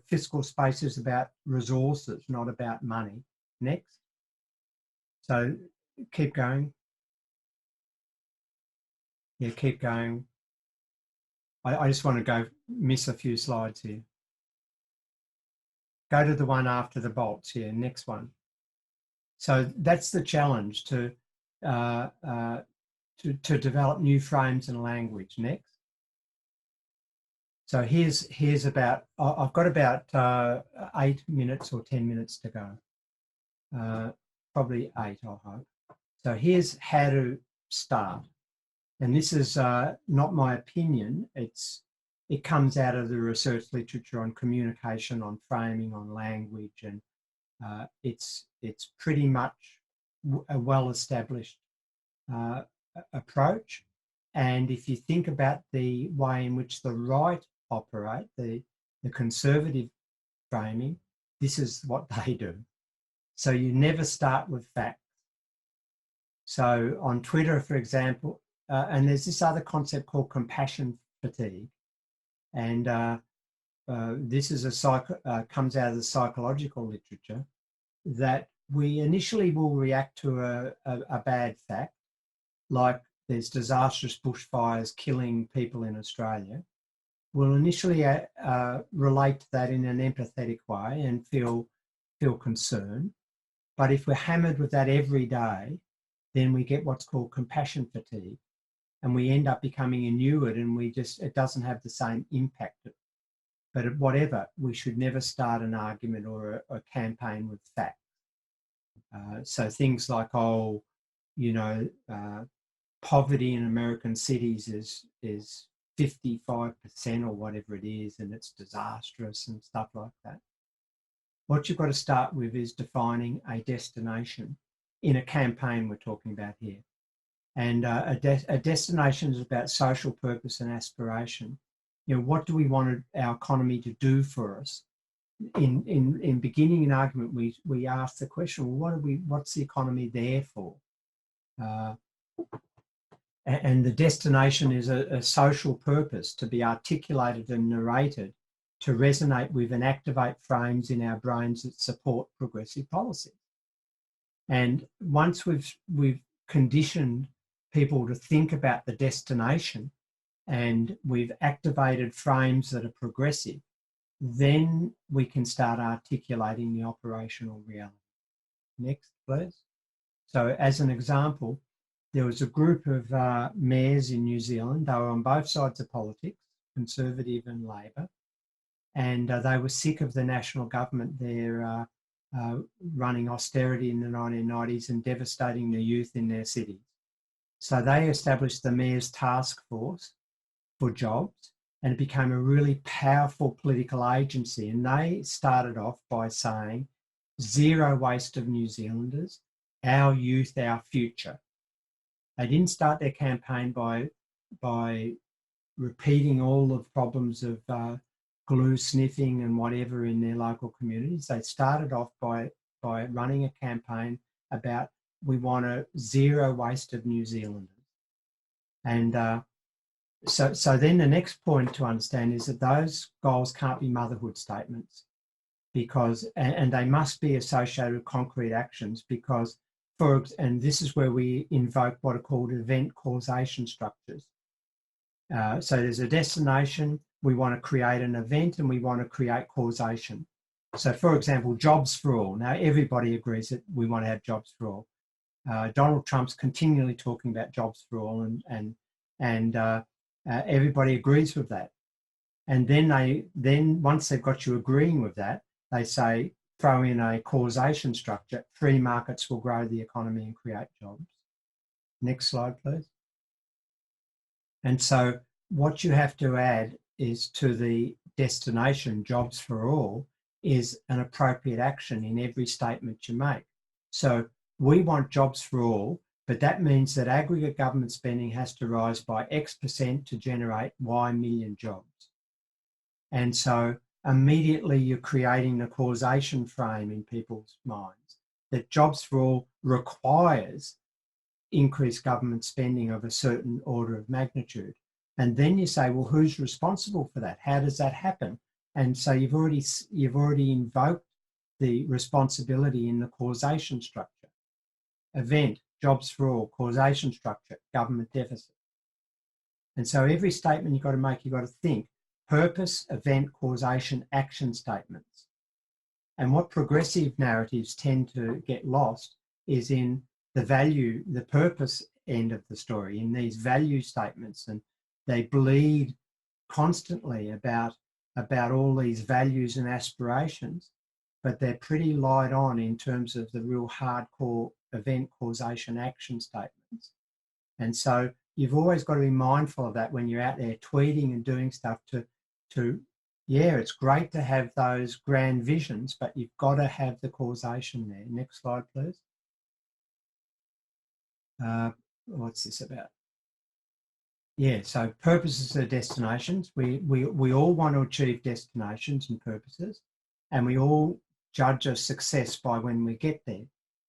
fiscal space is about resources, not about money. Next. So keep going. Yeah, keep going. I just want to miss a few slides here. Go to the one after the bolts here, next one. So that's the challenge, to develop new frames and language. Next. So here's about, I've got about 8 minutes or 10 minutes to go. Probably 8, I hope. So here's how to start. And this is not my opinion. It comes out of the research literature on communication, on framing, on language, and it's pretty much a well-established approach. And if you think about the way in which the right operate, the conservative framing, this is what they do. So you never start with facts. So on Twitter, for example, and there's this other concept called compassion fatigue. And this is comes out of the psychological literature, that we initially will react to a bad fact, like there's disastrous bushfires killing people in Australia. We'll initially relate to that in an empathetic way and feel concern. But if we're hammered with that every day, then we get what's called compassion fatigue, and we end up becoming inured, and it doesn't have the same impact. But whatever, we should never start an argument or a campaign with facts. So things like, poverty in American cities is 55% or whatever it is, and it's disastrous and stuff like that. What you've got to start with is defining a destination in a campaign we're talking about here. And a destination is about social purpose and aspiration. What do we want our economy to do for us? In beginning an argument, we ask the question, well, what's the economy there for? And the destination is a social purpose to be articulated and narrated, to resonate with and activate frames in our brains that support progressive policy. And once we've conditioned people to think about the destination, and we've activated frames that are progressive, then we can start articulating the operational reality. Next, please. So as an example, there was a group of mayors in New Zealand. They were on both sides of politics, Conservative and Labor, and they were sick of the national government there running austerity in the 1990s and devastating the youth in their cities. So they established the Mayor's Task Force for Jobs, and it became a really powerful political agency. And they started off by saying, zero waste of New Zealanders, our youth, our future. They didn't start their campaign by repeating all the problems of glue sniffing and whatever in their local communities. They started off by running a campaign about, we want a zero waste of New Zealanders. And So then the next point to understand is that those goals can't be motherhood statements, because, and they must be associated with concrete actions, because and this is where we invoke what are called event causation structures. So there's a destination, we want to create an event, and we want to create causation. So for example, jobs for all. Now everybody agrees that we want to have jobs for all. Donald Trump's continually talking about jobs for all, and everybody agrees with that. And then once they've got you agreeing with that, they say, throw in a causation structure, free markets will grow the economy and create jobs. Next slide, please. And so what you have to add is to the destination, jobs for all, is an appropriate action in every statement you make. So we want jobs for all, but that means that aggregate government spending has to rise by X% to generate Y million jobs. And so immediately you're creating the causation frame in people's minds that jobs for all requires increased government spending of a certain order of magnitude. And then you say, well, who's responsible for that? How does that happen? And so you've already invoked the responsibility in the causation structure. Event, jobs for all, causation structure, government deficit. And so every statement you've got to make, you've got to think purpose, event, causation, action statements. And what progressive narratives tend to get lost is in the value, the purpose end of the story, in these value statements, and they bleed constantly about all these values and aspirations, but they're pretty light on in terms of the real hardcore event, causation, action statements. And so you've always got to be mindful of that when you're out there tweeting and doing stuff to yeah, it's great to have those grand visions, but you've got to have the causation there. Next slide, please. What's this about? Yeah, so purposes are destinations. We all want to achieve destinations and purposes, and we all judge a success by when we get there.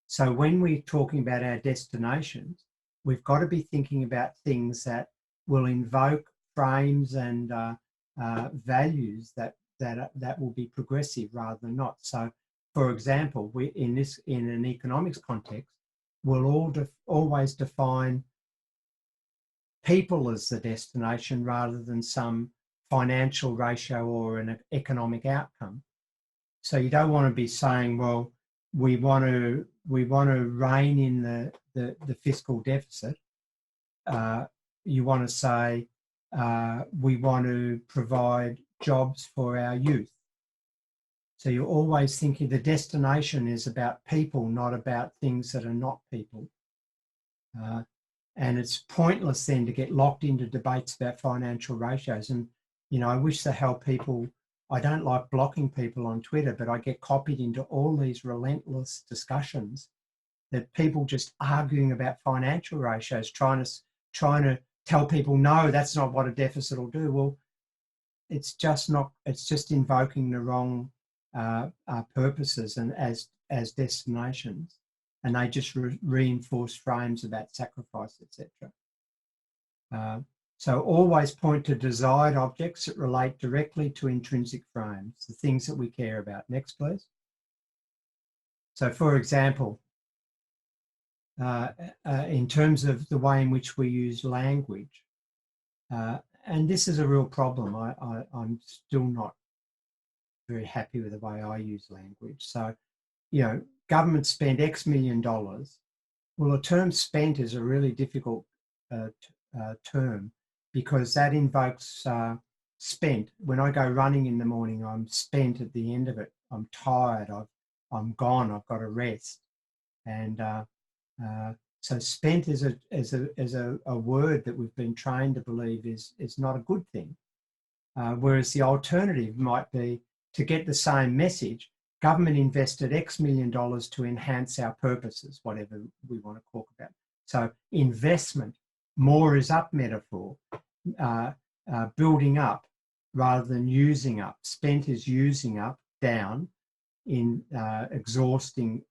So when we're talking about our destinations, we've got to be thinking about things that will invoke frames and values that will be progressive rather than not. So, for example, in an economics context, we'll always define people as the destination rather than some financial ratio or an economic outcome. So you don't want to be saying, well, we want to rein in the fiscal deficit. You want to say we want to provide jobs for our youth. So you're always thinking the destination is about people, not about things that are not people. And it's pointless then to get locked into debates about financial ratios. And, you know, I wish to help people. I don't like blocking people on Twitter, but I get copied into all these relentless discussions that people just arguing about financial ratios, trying to tell people, no, that's not what a deficit will do. Well, it's just not, it's just invoking the wrong purposes and as destinations. And they just reinforce frames about sacrifice, etc. So always point to desired objects that relate directly to intrinsic frames, the things that we care about. Next, please. So, for example, in terms of the way in which we use language, and this is a real problem. I'm still not very happy with the way I use language. So, you know, government spent X million dollars. Well, the term spent is a really difficult term because that invokes spent. When I go running in the morning, I'm spent at the end of it. I'm tired. I'm gone. I've got to rest. And so spent is a word that we've been trained to believe is not a good thing. Whereas the alternative might be to get the same message. Government invested X million dollars to enhance our purposes, whatever we want to talk about. So investment, more is up metaphor, building up rather than using up. Spent is using up, down, in exhausting.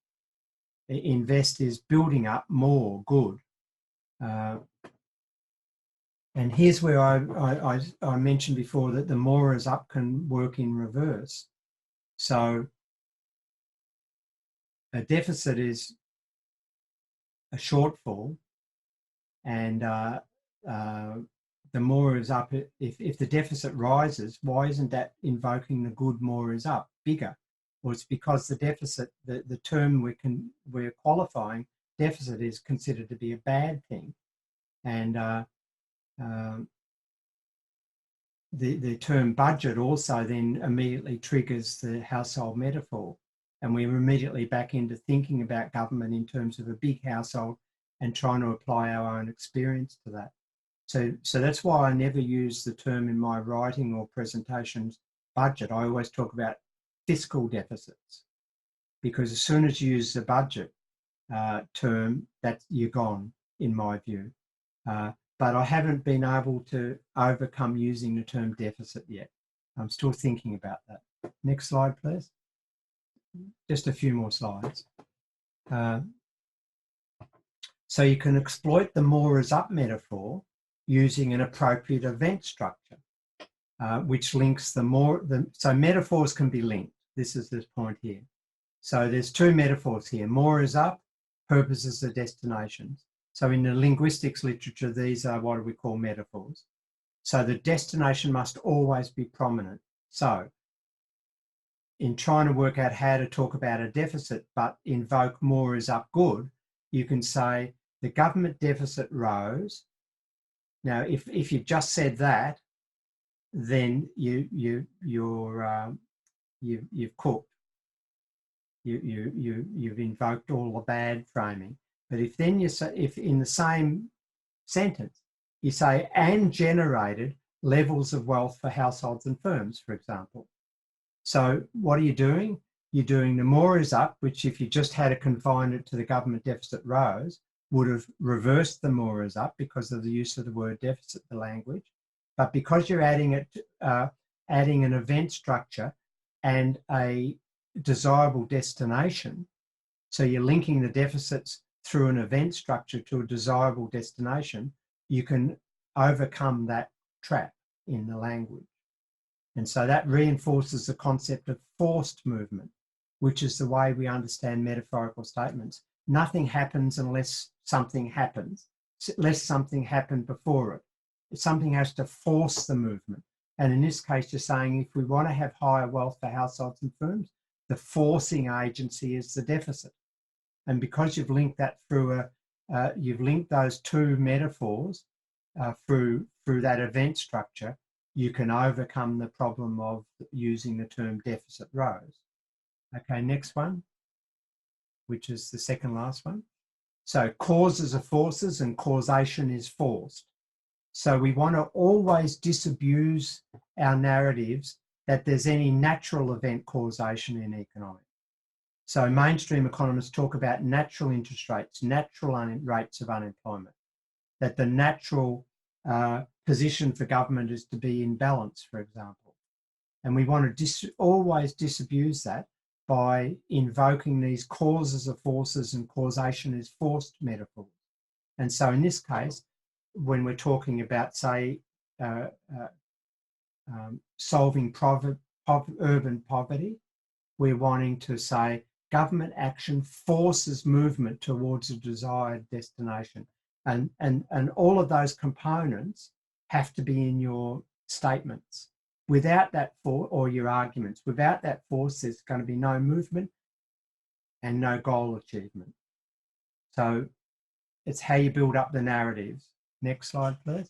Invest is building up, more, good. And here's where I mentioned before that the more is up can work in reverse. So a deficit is a shortfall, and the more is up. If the deficit rises, why isn't that invoking the good more is up bigger? Well, it's because the deficit, the term we're qualifying, deficit, is considered to be a bad thing, and the term budget also then immediately triggers the household metaphor, and we're immediately back into thinking about government in terms of a big household and trying to apply our own experience to that. So that's why I never use the term in my writing or presentations budget. I always talk about fiscal deficits, because as soon as you use the budget term, that you're gone, in my view. But I haven't been able to overcome using the term deficit yet. I'm still thinking about that. Next slide, please. Just a few more slides. So you can exploit the more is up metaphor using an appropriate event structure, which links so metaphors can be linked. This is this point here. So there's two metaphors here. More is up, purposes are destinations. So in the linguistics literature, these are what we call metaphors. So the destination must always be prominent. So in trying to work out how to talk about a deficit but invoke more is up good, you can say the government deficit rose. Now, if you just said that, then you've cooked. You've invoked all the bad framing. But if then you say, if in the same sentence you say and generated levels of wealth for households and firms, for example. So what are you doing? You're doing the more is up, which if you just had to confine it to the government deficit rose, would have reversed the more is up because of the use of the word deficit, the language. But because you're adding an event structure and a desirable destination, so you're linking the deficits through an event structure to a desirable destination, you can overcome that trap in the language. And so that reinforces the concept of forced movement, which is the way we understand metaphorical statements. Nothing happens unless something happens, unless something happened before it. Something has to force the movement. And in this case, you're saying if we want to have higher wealth for households and firms, the forcing agency is the deficit. And because you've linked that through you've linked those two metaphors through that event structure, you can overcome the problem of using the term deficit rose. Okay, next one, which is the second last one. So causes are forces and causation is forced. So we want to always disabuse our narratives that there's any natural event causation in economics. So mainstream economists talk about natural interest rates, natural rates of unemployment, that the natural position for government is to be in balance, for example. And we want to always disabuse that by invoking these causes of forces and causation is forced metaphors. And so in this case, when we're talking about, say, solving urban poverty, we're wanting to say government action forces movement towards a desired destination. And all of those components have to be in your statements. Without that force, or your arguments, without that force, there's going to be no movement and no goal achievement. So it's how you build up the narratives. Next slide, please.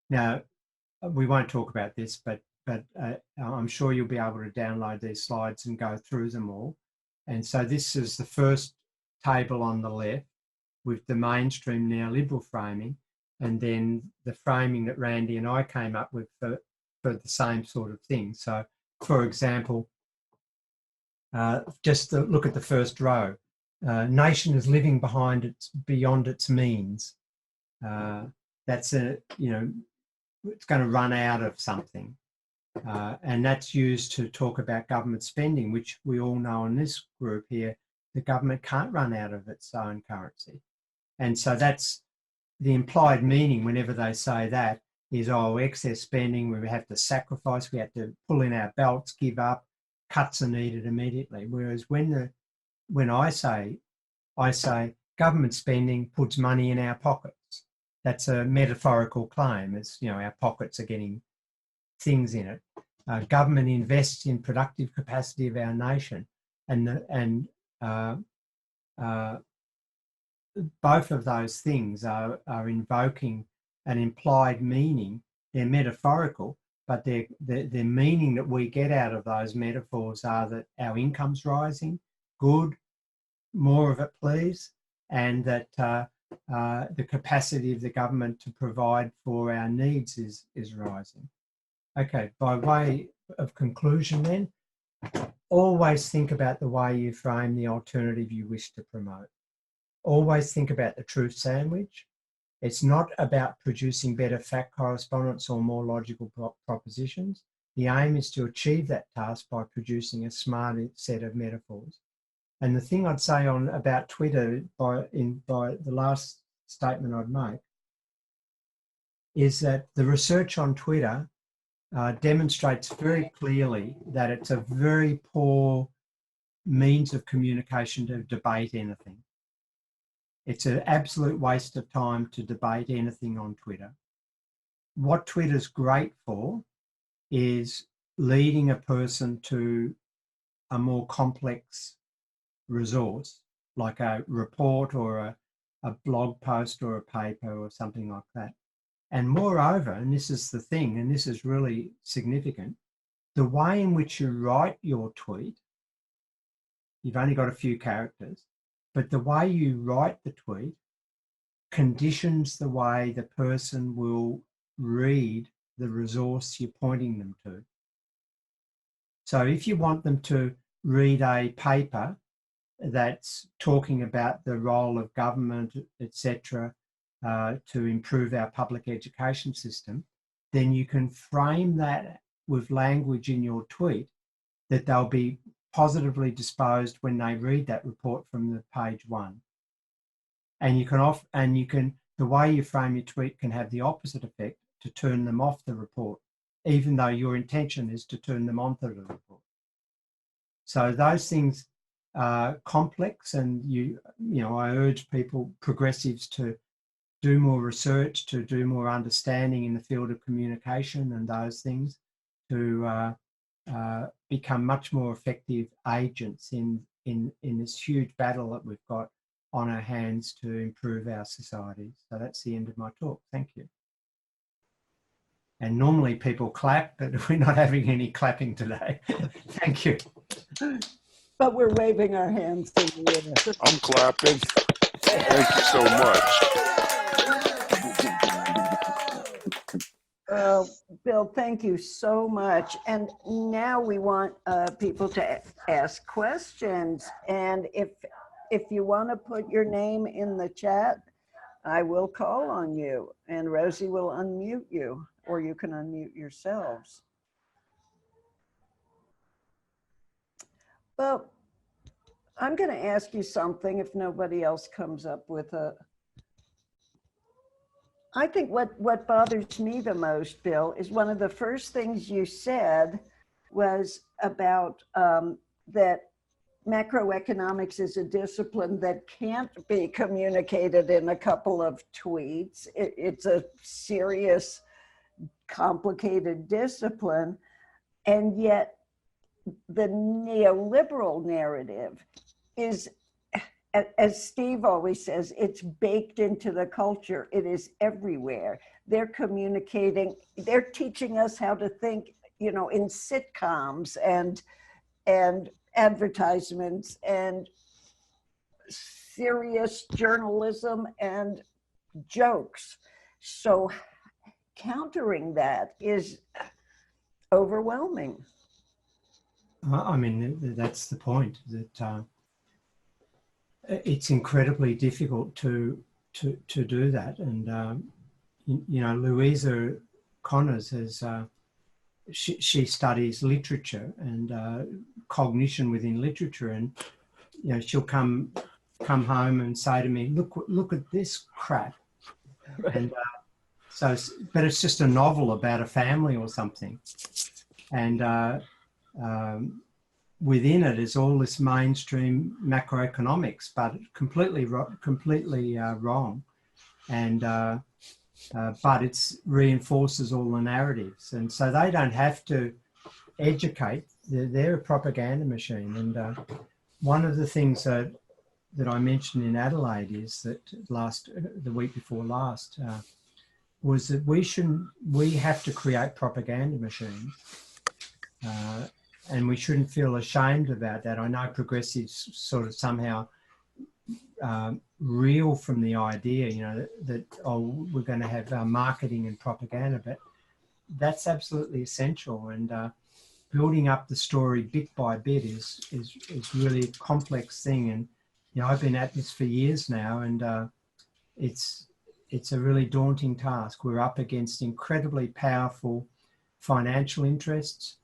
Now, we won't talk about this, but I'm sure you'll be able to download these slides and go through them all. And so this is the first table on the left with the mainstream neoliberal framing, and then the framing that Randy and I came up with for the same sort of thing. So, for example, just to look at the first row. Nation is living beyond its means. That's it's going to run out of something. And that's used to talk about government spending, which we all know in this group here, the government can't run out of its own currency. And so that's the implied meaning whenever they say that is, oh, excess spending, we have to sacrifice, we have to pull in our belts, give up, cuts are needed immediately. Whereas when I say government spending puts money in our pockets, that's a metaphorical claim. It's, you know, our pockets are getting things in it. Government invests in productive capacity of our nation, and both of those things are invoking an implied meaning. They're metaphorical, but the meaning that we get out of those metaphors are that our income's rising, good, more of it please, and that the capacity of the government to provide for our needs is rising. Okay, by way of conclusion then, always think about the way you frame the alternative you wish to promote. Always think about the truth sandwich. It's not about producing better fact correspondence or more logical propositions. The aim is to achieve that task by producing a smart set of metaphors. And the thing I'd say about Twitter, by the last statement I'd make, is that the research on Twitter demonstrates very clearly that it's a very poor means of communication to debate anything. It's an absolute waste of time to debate anything on Twitter. What Twitter's great for is leading a person to a more complex resource, like a report or a blog post or a paper or something like that. And moreover, and this is the thing, and this is really significant, the way in which you write your tweet, you've only got a few characters, but the way you write the tweet conditions the way the person will read the resource you're pointing them to. So if you want them to read a paper that's talking about the role of government, etc., to improve our public education system, then you can frame that with language in your tweet that they'll be positively disposed when they read that report from the page one. And the way you frame your tweet can have the opposite effect, to turn them off the report, even though your intention is to turn them onto the report. So those things are complex, and I urge people, progressives, to do more research, to do more understanding in the field of communication and those things, to become much more effective agents in this huge battle that we've got on our hands to improve our society. So that's the end of my talk. Thank you. And normally people clap, but we're not having any clapping today. Thank you. But we're waving our hands in the air. I'm clapping. Thank you so much. Bill, thank you so much. And now we want people to ask questions. And if you want to put your name in the chat, I will call on you, and Rosie will unmute you, or you can unmute yourselves. Well, I'm going to ask you something if nobody else comes up with I think what bothers me the most, Bill, is one of the first things you said was about that macroeconomics is a discipline that can't be communicated in a couple of tweets. It's a serious, complicated discipline. And yet the neoliberal narrative is, as Steve always says, it's baked into the culture. It is everywhere. They're communicating, they're teaching us how to think, in sitcoms and advertisements and serious journalism and jokes. So countering that is overwhelming. I mean, that's the point, that it's incredibly difficult to do that. And Louisa Connors has she studies literature and cognition within literature, and she'll come home and say to me, look at this crap. And but it's just a novel about a family or something. And within it is all this mainstream macroeconomics, but completely wrong. And but it reinforces all the narratives. And so they don't have to educate. They're a propaganda machine. And one of the things that I mentioned in Adelaide is that the week before last, was that we have to create propaganda machines. And we shouldn't feel ashamed about that. I know progressives sort of somehow reel from the idea, you know, that oh, we're going to have marketing and propaganda, but that's absolutely essential. And building up the story bit by bit is really a complex thing. And you know, I've been at this for years now, and it's a really daunting task. We're up against incredibly powerful financial interests,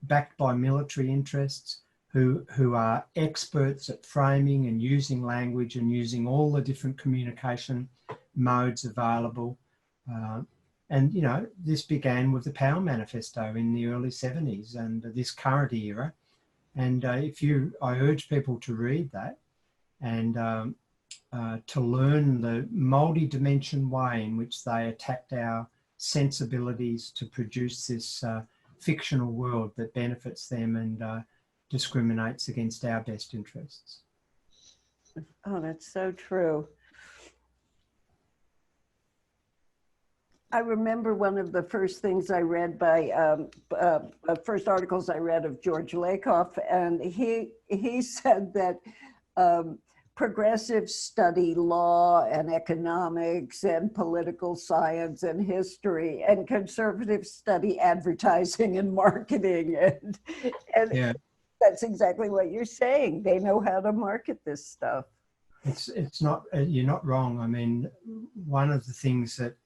backed by military interests, who are experts at framing and using language and using all the different communication modes available. And, you know, this began with the Power Manifesto in the early 70s and this current era. And I urge people to read that and to learn the multi-dimension way in which they attacked our sensibilities to produce this fictional world that benefits them and discriminates against our best interests. Oh, that's so true. I remember one of the first things I read first articles I read of George Lakoff, and he said that progressives study law and economics and political science and history, and conservatives study advertising and marketing. And yeah. That's exactly what you're saying. They know how to market this stuff. It's not, you're not wrong. I mean, one of the things that,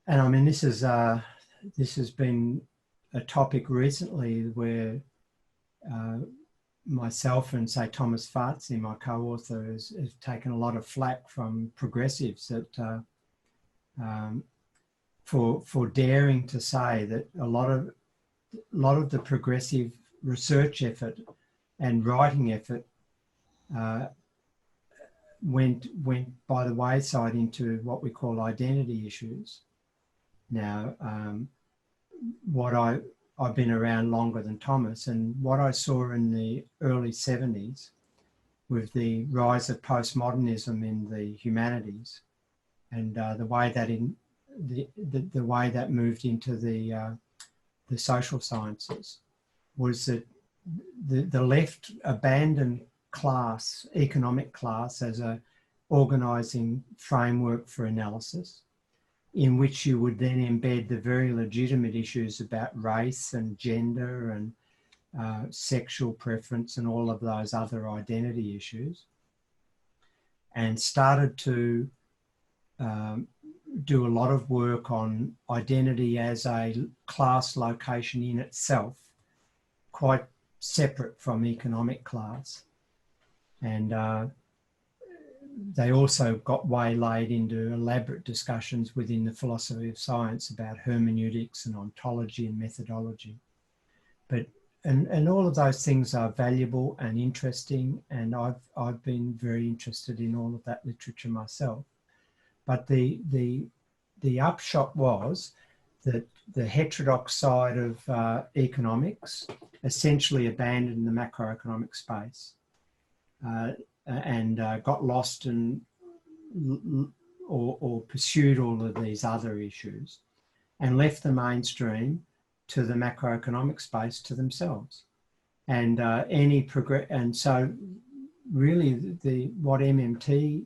and I mean, this has been a topic recently where myself and say Thomas Fartzi, my co-author, has taken a lot of flack from progressives that for daring to say that a lot of the progressive research effort and writing effort went by the wayside into what we call identity issues. Now, I've been around longer than Thomas, and what I saw in the early 70s with the rise of postmodernism in the humanities and the way that moved into the social sciences was that the left abandoned class, economic class, as a organising framework for analysis, in which you would then embed the very legitimate issues about race and gender and sexual preference and all of those other identity issues, and started to do a lot of work on identity as a class location in itself, quite separate from economic class. And they also got waylaid into elaborate discussions within the philosophy of science about hermeneutics and ontology and methodology. But and all of those things are valuable and interesting, and I've been very interested in all of that literature myself. But the upshot was that the heterodox side of economics essentially abandoned the macroeconomic space and got lost in or pursued all of these other issues and left the mainstream to the macroeconomic space to themselves. And and so really what MMT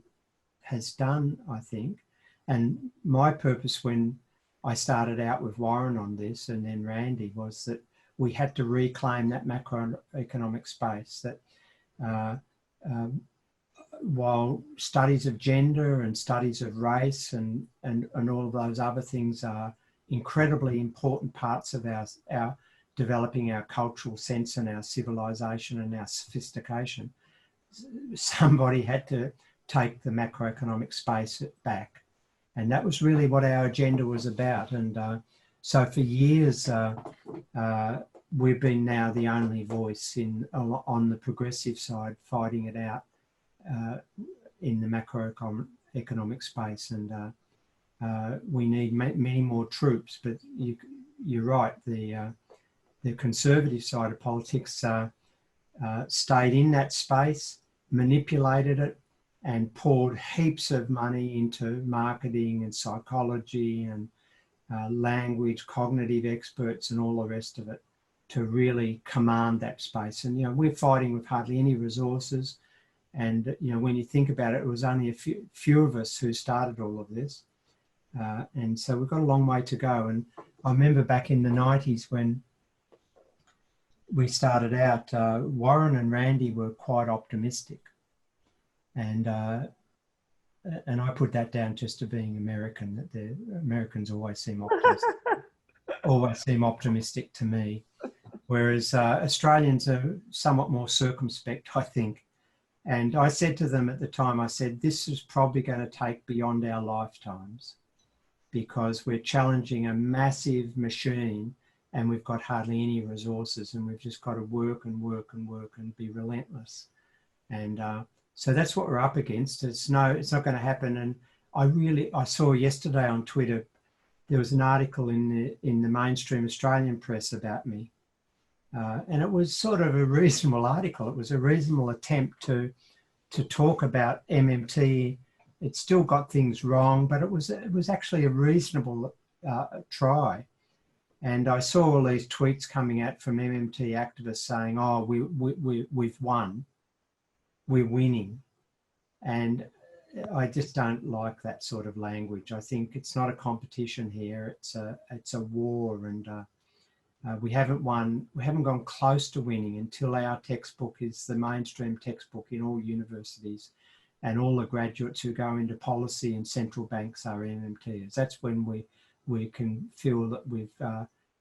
has done, I think, and my purpose when I started out with Warren on this and then Randy, was that we had to reclaim that macroeconomic space, that while studies of gender and studies of race and all of those other things are incredibly important parts of our developing our cultural sense and our civilization and our sophistication, somebody had to take the macroeconomic space back. And that was really what our agenda was about. And so for years, we've been now the only voice on the progressive side fighting it out in the macroeconomic space. And we need many more troops. But you're right, the conservative side of politics stayed in that space, manipulated it, and poured heaps of money into marketing and psychology and language, cognitive experts and all the rest of it to really command that space. And, we're fighting with hardly any resources. And, when you think about it, it was only a few of us who started all of this. And so we've got a long way to go. And I remember back in the 90s when we started out, Warren and Randy were quite optimistic. And I put that down just to being American, that the Americans always seem optimistic to me. Whereas Australians are somewhat more circumspect, I think. And I said to them at the time, I said, this is probably going to take beyond our lifetimes because we're challenging a massive machine and we've got hardly any resources and we've just got to work and work and work and be relentless. And so that's what we're up against. It's not going to happen. And I saw yesterday on Twitter, there was an article in the mainstream Australian press about me. And it was sort of a reasonable article. It was a reasonable attempt to talk about MMT. It still got things wrong, but it was actually a reasonable try. And I saw all these tweets coming out from MMT activists saying, "Oh, we've won, we're winning," and I just don't like that sort of language. I think it's not a competition here; it's a war, and we haven't won. We haven't gone close to winning until our textbook is the mainstream textbook in all universities, and all the graduates who go into policy and central banks are MMTers. That's when we can feel that we've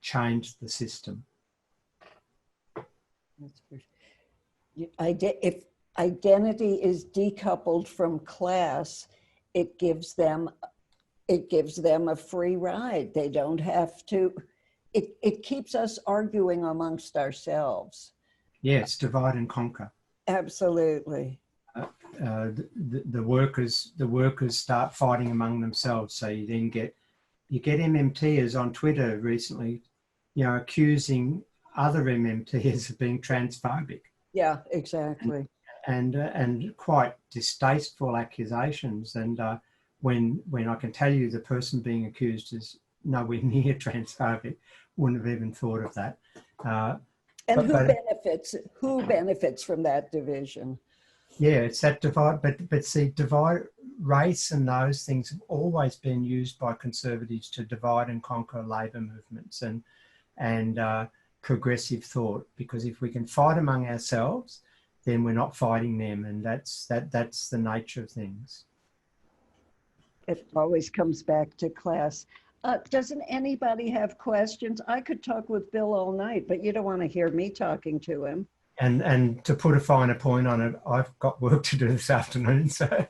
changed the system. If identity is decoupled from class, it gives them a free ride. They don't have to. It keeps us arguing amongst ourselves. Yes, divide and conquer. Absolutely. The workers start fighting among themselves. So you then get MMTers on Twitter recently, accusing other MMTers of being transphobic. Yeah, exactly. And quite distasteful accusations. And when I can tell you the person being accused is nowhere near transphobic, wouldn't have even thought of that. And who benefits from that division? Yeah, it's that divide, but see, race and those things have always been used by conservatives to divide and conquer labour movements and progressive thought. Because if we can fight among ourselves, then we're not fighting them, and that's the nature of things. It always comes back to class. Doesn't anybody have questions? I could talk with Bill all night, but you don't want to hear me talking to him. And to put a finer point on it, I've got work to do this afternoon, so.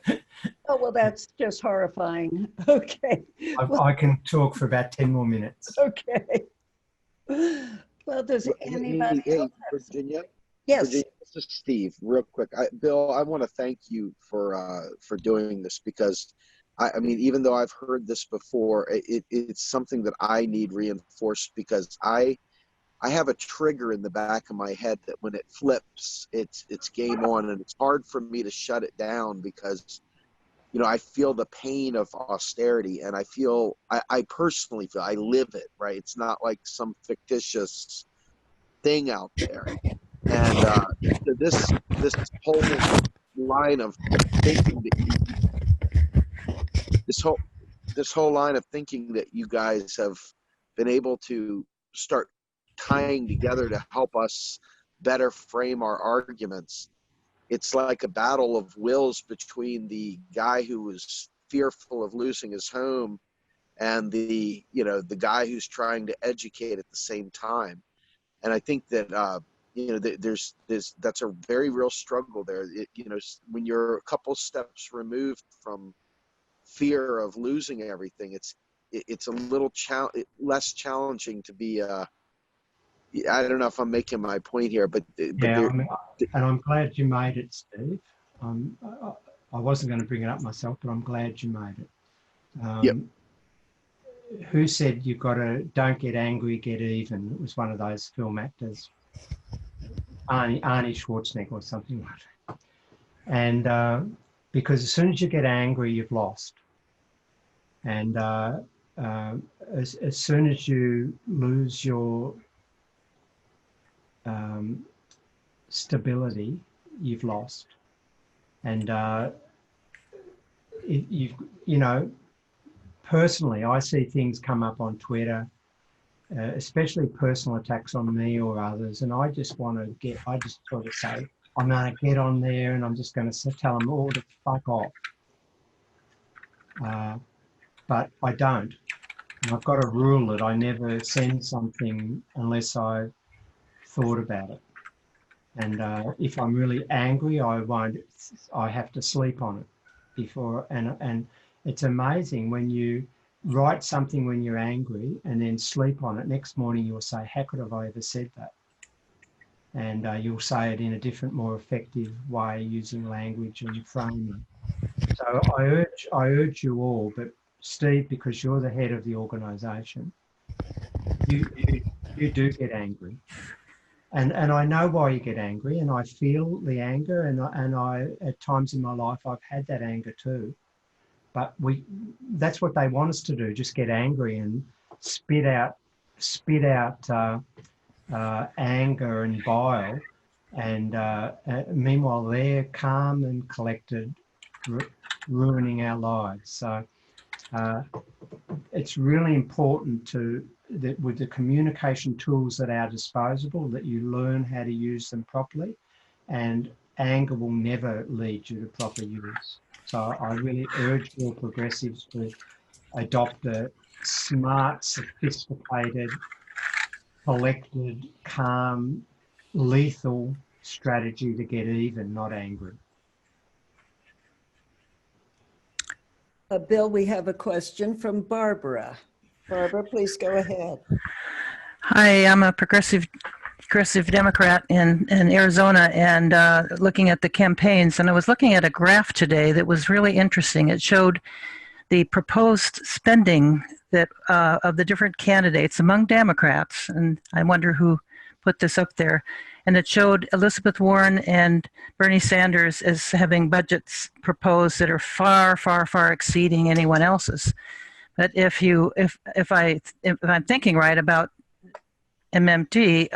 Oh, well, that's just horrifying. Okay. I can talk for about 10 more minutes. Okay. Well, does anybody Hey, Virginia? Yes. Virginia, this is Steve, real quick. Bill, I want to thank you for doing this because, I mean, even though I've heard this before, it's something that I need reinforced because I have a trigger in the back of my head that when it flips, it's game on, and it's hard for me to shut it down because, I feel the pain of austerity, and I personally feel, I live it, right? It's not like some fictitious thing out there. And this whole line of thinking this whole line of thinking that you guys have been able to start tying together to help us better frame our arguments. It's like a battle of wills between the guy who was fearful of losing his home and the guy who's trying to educate at the same time. And I think that that's a very real struggle there. When you're a couple steps removed from fear of losing everything, it's a little less challenging to be. I don't know if I'm making my point here, but yeah, and I'm glad you made it, Steve. I wasn't going to bring it up myself, but I'm glad you made it. Yep. Who said you've got to don't get angry, get even? It was one of those film actors, Arnie Schwarzenegger or something like that. And because as soon as you get angry, you've lost. And as soon as you lose your stability, you've lost. And personally, I see things come up on Twitter, especially personal attacks on me or others, and I just sort of say, I'm going to get on there and I'm just going to tell them all to fuck off. But I don't. And I've got a rule that I never send something unless I've thought about it. And if I'm really angry, I have to sleep on it before. And it's amazing when you write something when you're angry and then sleep on it. Next morning you'll say, how could have I ever said that? And you'll say it in a different, more effective way using language and framing. So I urge you all, but Steve, because you're the head of the organisation, you do get angry. And I know why you get angry, and I feel the anger, and I at times in my life I've had that anger too. But that's what they want us to do, just get angry and spit out anger and bile, and meanwhile they're calm and collected, ruining our lives. So it's really important that with the communication tools at our disposal, that you learn how to use them properly, and anger will never lead you to proper use. So I really urge your progressives to adopt a smart, sophisticated, collected, calm, lethal strategy to get even, not angry. Bill, we have a question from Barbara. Barbara, please go ahead. Hi, I'm a progressive Democrat in Arizona, and looking at the campaigns. And I was looking at a graph today that was really interesting. It showed the proposed spending that of the different candidates among Democrats, and I wonder who put this up there. And it showed Elizabeth Warren and Bernie Sanders as having budgets proposed that are far, far, far exceeding anyone else's. But if I'm thinking right about MMT,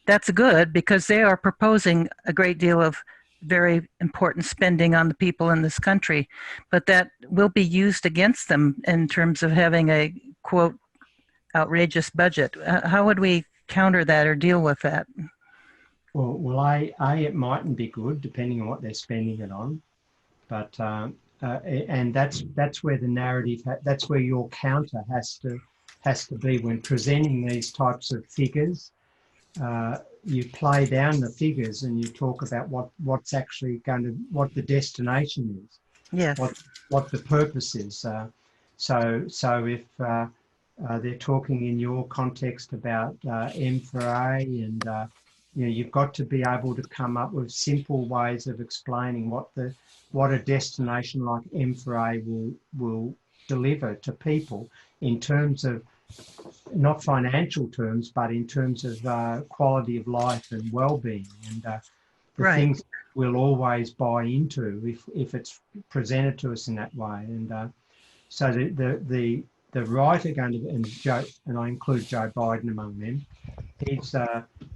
that's good, because they are proposing a great deal of very important spending on the people in this country, but that will be used against them in terms of having a, quote, outrageous budget. How would we counter that or deal with that? Well, it mightn't be good, depending on what they're spending it on, but and that's where the narrative, that's where your counter has to be when presenting these types of figures. You play down the figures and you talk about what's actually what the destination is. Yes. What the purpose is. So if they're talking in your context about M for A, and you've got to be able to come up with simple ways of explaining what a destination like M for A will deliver to people in terms of, not financial terms, but in terms of quality of life and well-being, and the Right. things we'll always buy into if it's presented to us in that way. And so the right are going to, and I include Joe Biden among them,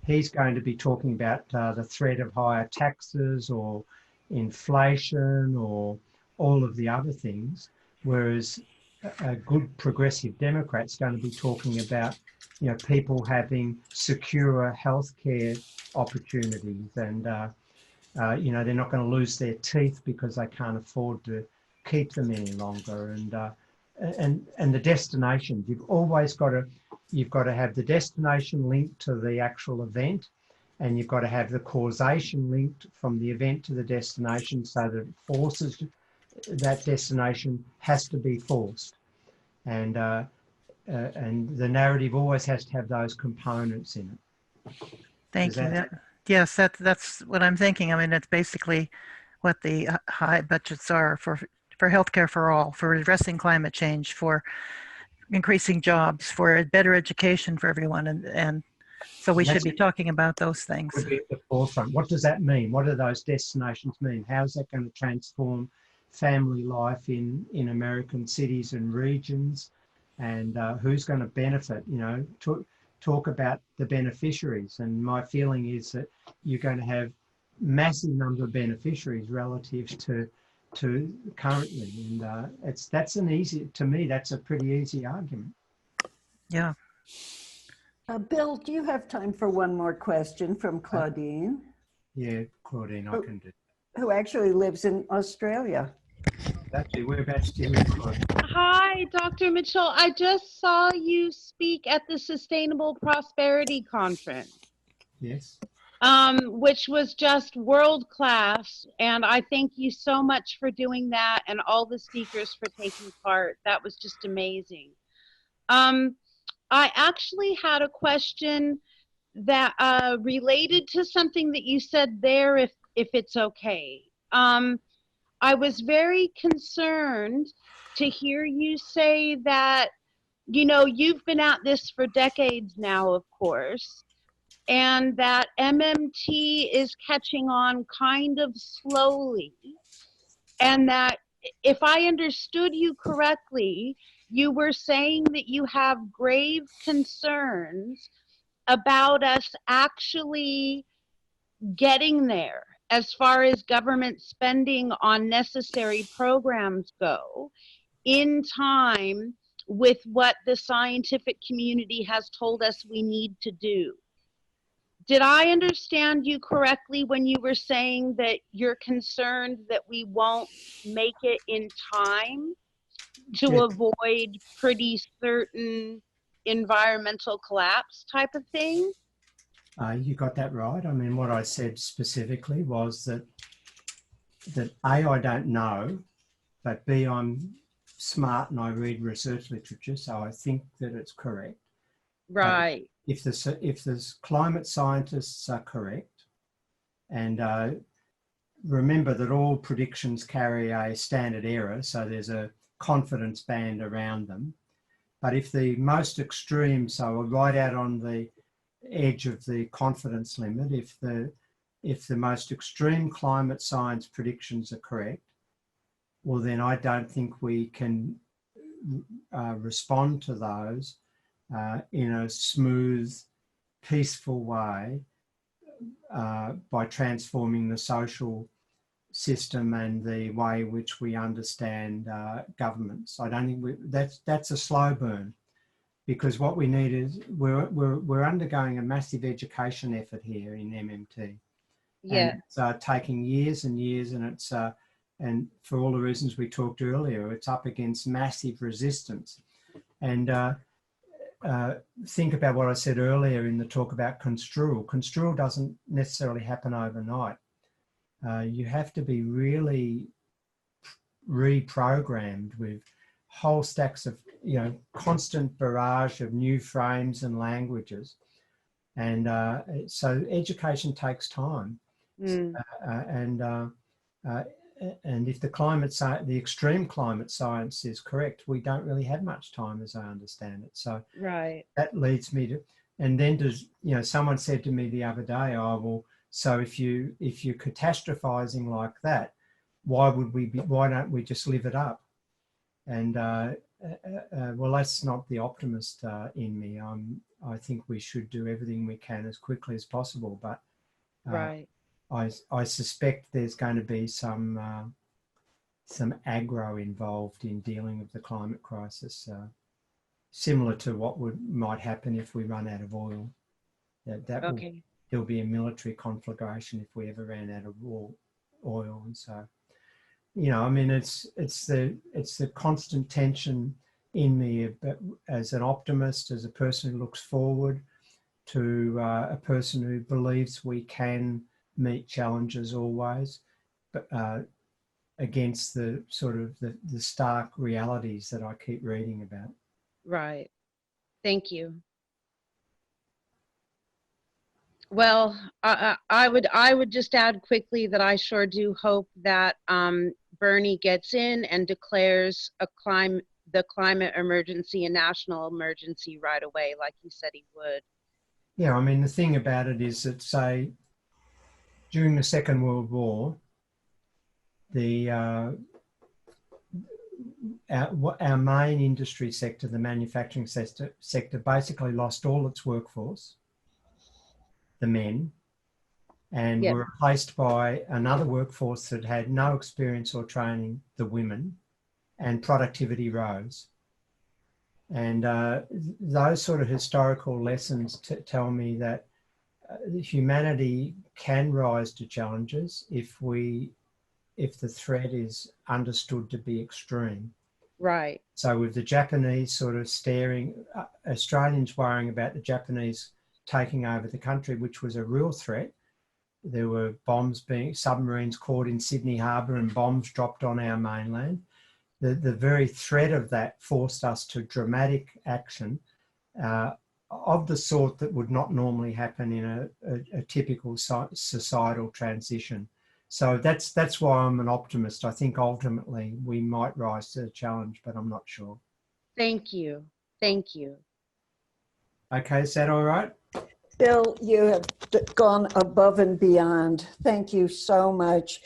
he's going to be talking about the threat of higher taxes or inflation or all of the other things, whereas a good progressive Democrat's going to be talking about, people having secure healthcare opportunities, and they're not going to lose their teeth because they can't afford to keep them any longer, and the destinations. You've got to have the destination linked to the actual event, and you've got to have the causation linked from the event to the destination so that it forces that destination has to be forced. And the narrative always has to have those components in it. Thank you. Yes, that's what I'm thinking. I mean, that's basically what the high budgets are for healthcare for all, for addressing climate change, for increasing jobs, for a better education for everyone, and so we should be talking about those things. Would be at the forefront. What does that mean? What do those destinations mean? How is that going to transform family life in American cities and regions? And who's going to benefit? You know, talk about the beneficiaries. And my feeling is that you're going to have massive number of beneficiaries relative to currently, and that's an easy, to me, that's a pretty easy argument. Yeah. Bill, do you have time for one more question from Claudine? Yeah, Claudine, I can do. Who actually lives in Australia. Actually, whereabouts do you live, Claudine? Hi, Dr. Mitchell. I just saw you speak at the Sustainable Prosperity Conference. Yes. Which was just world class. And I thank you so much for doing that and all the speakers for taking part. That was just amazing. I actually had a question that related to something that you said there, if it's okay. I was very concerned to hear you say that, you know, you've been at this for decades now, of course, and that MMT is catching on kind of slowly, and that if I understood you correctly, you were saying that you have grave concerns about us actually getting there as far as government spending on necessary programs go in time with what the scientific community has told us we need to do. Did I understand you correctly when you were saying that you're concerned that we won't make it in time to avoid pretty certain environmental collapse type of thing? You got that right. I mean, what I said specifically was that A, I don't know, but B, I'm smart and I read research literature, so I think that it's correct. Right. If the climate scientists are correct, and remember that all predictions carry a standard error, so there's a confidence band around them. But if the most extreme, so right out on the edge of the confidence limit, if the most extreme climate science predictions are correct, well, then I don't think we can respond to those in a smooth, peaceful way by transforming the social system and the way in which we understand governments. I don't think that's a slow burn, because what we need is we're undergoing a massive education effort here in MMT. Yeah. And it's taking years and years, and it's and for all the reasons we talked earlier, it's up against massive resistance. And think about what I said earlier in the talk about Construal. Construal doesn't necessarily happen overnight. You have to be really reprogrammed with whole stacks of, you know, constant barrage of new frames and languages. And so education takes time. And if the extreme climate science is correct, we don't really have much time, as I understand it. So right. That leads me to, and then does, you know, someone said to me the other day, oh, well, so if you're catastrophizing like that, why don't we just live it up? And well, that's not the optimist in me. I think we should do everything we can as quickly as possible, but right. I suspect there's going to be some aggro involved in dealing with the climate crisis, similar to what might happen if we run out of oil. There'll be a military conflagration if we ever ran out of oil, and so, you know, I mean, it's the constant tension in me as an optimist, as a person who looks forward, to a person who believes we can meet challenges always, but against the sort of the stark realities that I keep reading about. Right. Thank you. Well, I would just add quickly that I sure do hope that Bernie gets in and declares the climate emergency a national emergency right away, like he said he would. Yeah, I mean, the thing about it is that, say, during the Second World War, our main industry sector, the manufacturing sector, basically lost all its workforce, the men, and were replaced by another workforce that had no experience or training, the women, and productivity rose. And those sort of historical lessons tell me that humanity can rise to challenges if the threat is understood to be extreme. Right. So with the Japanese sort of Australians worrying about the Japanese taking over the country, which was a real threat. There were submarines caught in Sydney Harbour and bombs dropped on our mainland. The very threat of that forced us to dramatic action of the sort that would not normally happen in a typical societal transition. So that's why I'm an optimist. I think ultimately we might rise to the challenge, but I'm not sure. Thank you. Thank you. Okay, is that all right? Bill, you have gone above and beyond. Thank you so much.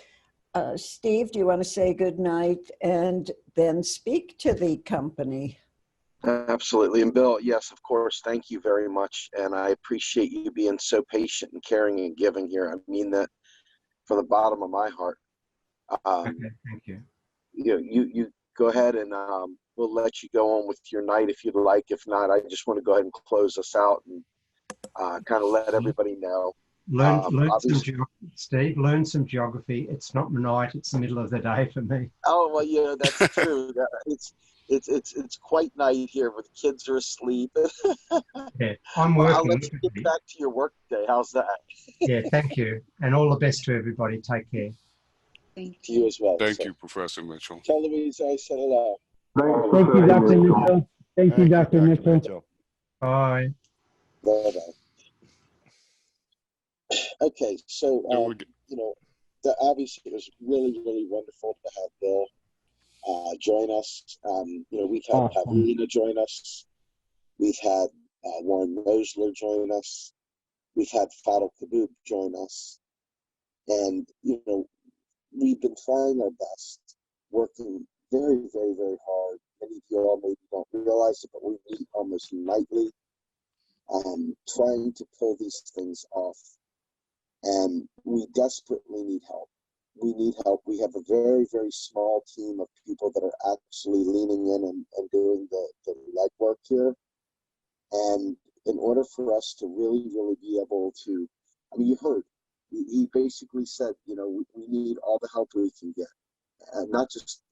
Steve, do you want to say good night and then speak to the company? Absolutely. And Bill, yes, of course, thank you very much. And I appreciate you being so patient and caring and giving here. I mean that from the bottom of my heart. Okay, thank you. You go ahead and we'll let you go on with your night if you'd like. If not, I just want to go ahead and close us out and kind of let everybody know. Learn some geography, Steve. Learn some geography. It's not night; it's the middle of the day for me. Oh well, yeah, that's true. It's quite night here, but the kids are asleep. Yeah, I'm working. I'll let you get back to your work day. How's that? Yeah, thank you, and all the best to everybody. Take care. Thank To you as well. Thank you, Professor Mitchell. Tell Louise I said hello. Thank you, Dr. Mitchell. Thank you, Dr. Mitchell. Bye. Bye-bye. Okay, so obviously it was really, really wonderful to have Bill join us. We've had Pavlina join us. We've had Warren Mosler join us. We've had Fadil Kaboub join us. And, we've been trying our best, working very, very, very hard. Many of you all maybe don't realize it, but we meet almost nightly, trying to pull these things off. And we desperately need help. We need help. We have a very, very small team of people that are actually leaning in and doing the legwork here. And in order for us to really, really be able to, you heard, he basically said, we need all the help we can get. And not just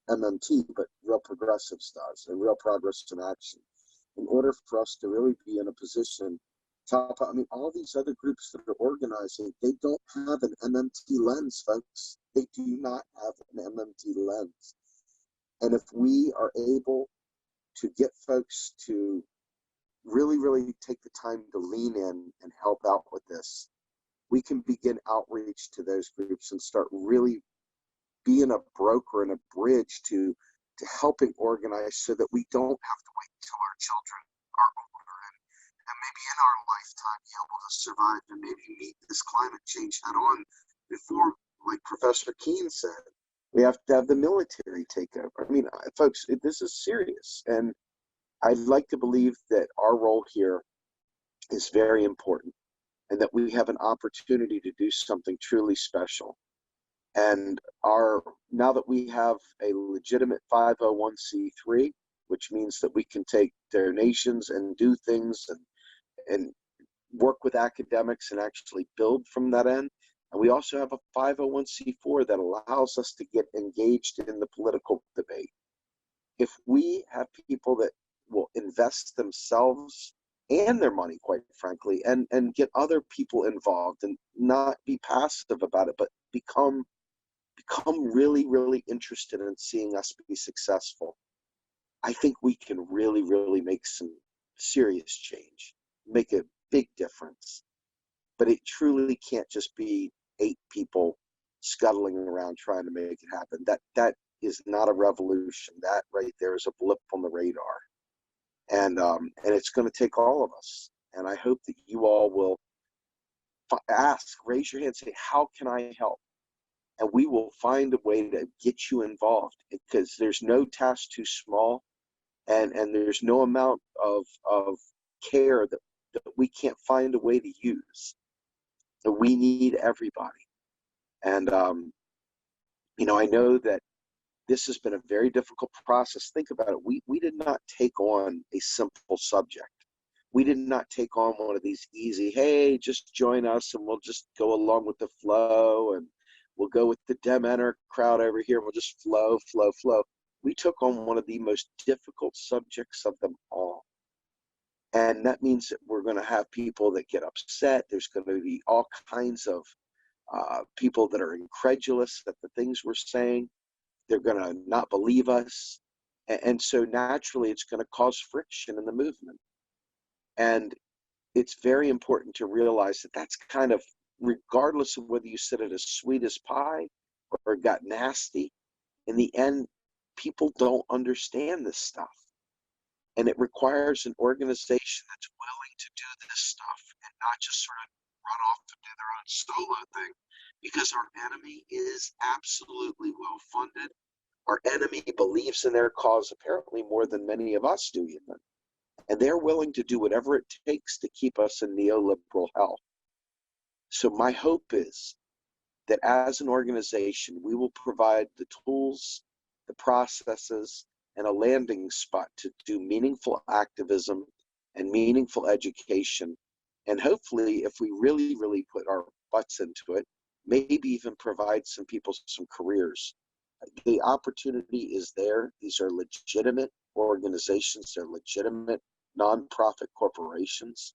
MMT, but real progressives does, and real progress in action. In order for us to really be in a position, all these other groups that are organizing, they don't have an MMT lens, folks. They do not have an MMT lens. And if we are able to get folks to really, really take the time to lean in and help out with this, we can begin outreach to those groups and start really being a broker and a bridge to helping organize so that we don't have to wait until our children are older and maybe in our lifetime be able to survive and maybe meet this climate change head on before, like Professor Keene said, we have to have the military take over. Folks, this is serious. And I'd like to believe that our role here is very important and that we have an opportunity to do something truly special. And now that we have a legitimate 501c3, which means that we can take donations and do things and work with academics and actually build from that end. And we also have a 501c4 that allows us to get engaged in the political debate. If we have people that will invest themselves and their money, quite frankly, and get other people involved and not be passive about it, but become really, really interested in seeing us be successful. I think we can really, really make some serious change, make a big difference. But it truly can't just be 8 people scuttling around trying to make it happen. That is not a revolution. That right there is a blip on the radar. And it's going to take all of us. And I hope that you all will raise your hand, say, how can I help? And we will find a way to get you involved, because there's no task too small, and there's no amount of care that we can't find a way to use. So we need everybody. And, I know that this has been a very difficult process. Think about it. We did not take on a simple subject. We did not take on one of these easy, hey, just join us and we'll just go along with the flow, and we'll go with the Dem-Enter crowd over here. We'll just flow. We took on one of the most difficult subjects of them all. And that means that we're going to have people that get upset. There's going to be all kinds of people that are incredulous at the things we're saying. They're going to not believe us. And so naturally, it's going to cause friction in the movement. And it's very important to realize that that's kind of, regardless of whether you said it as sweet as pie or it got nasty, in the end, people don't understand this stuff. And it requires an organization that's willing to do this stuff and not just sort of run off and do their own solo thing, because our enemy is absolutely well funded. Our enemy believes in their cause apparently more than many of us do even. And they're willing to do whatever it takes to keep us in neoliberal hell. So my hope is that as an organization, we will provide the tools, the processes, and a landing spot to do meaningful activism and meaningful education. And hopefully, if we really, really put our butts into it, maybe even provide some people some careers. The opportunity is there. These are legitimate organizations. They're legitimate nonprofit corporations.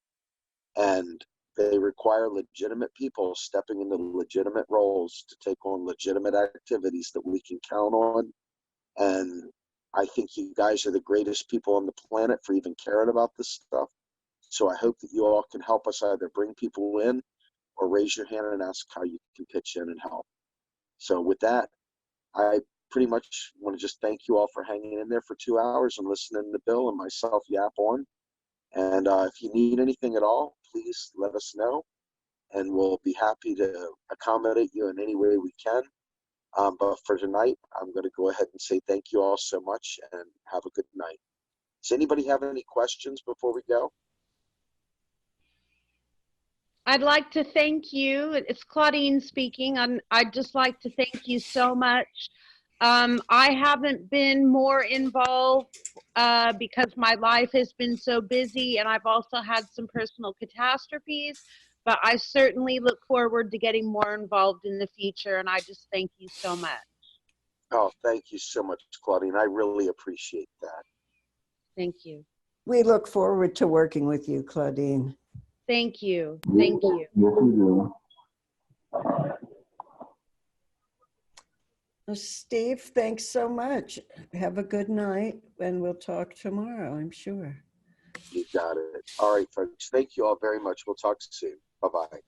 And they require legitimate people stepping into legitimate roles to take on legitimate activities that we can count on. And I think you guys are the greatest people on the planet for even caring about this stuff. So I hope that you all can help us either bring people in or raise your hand and ask how you can pitch in and help. So with that, I pretty much want to just thank you all for hanging in there for 2 hours and listening to Bill and myself yap on. And if you need anything at all, please let us know, and we'll be happy to accommodate you in any way we can. But for tonight, I'm going to go ahead and say thank you all so much and have a good night. Does anybody have any questions before we go? I'd like to thank you. It's Claudine speaking. I'd just like to thank you so much. I haven't been more involved because my life has been so busy, and I've also had some personal catastrophes, but I certainly look forward to getting more involved in the future, and I just thank you so much. Oh, thank you so much, Claudine. I really appreciate that. Thank you. We look forward to working with you, Claudine. Thank you. Thank you. Yes, we do. Well, Steve, thanks so much. Have a good night, and we'll talk tomorrow, I'm sure. You got it. All right, folks. Thank you all very much. We'll talk soon. Bye-bye.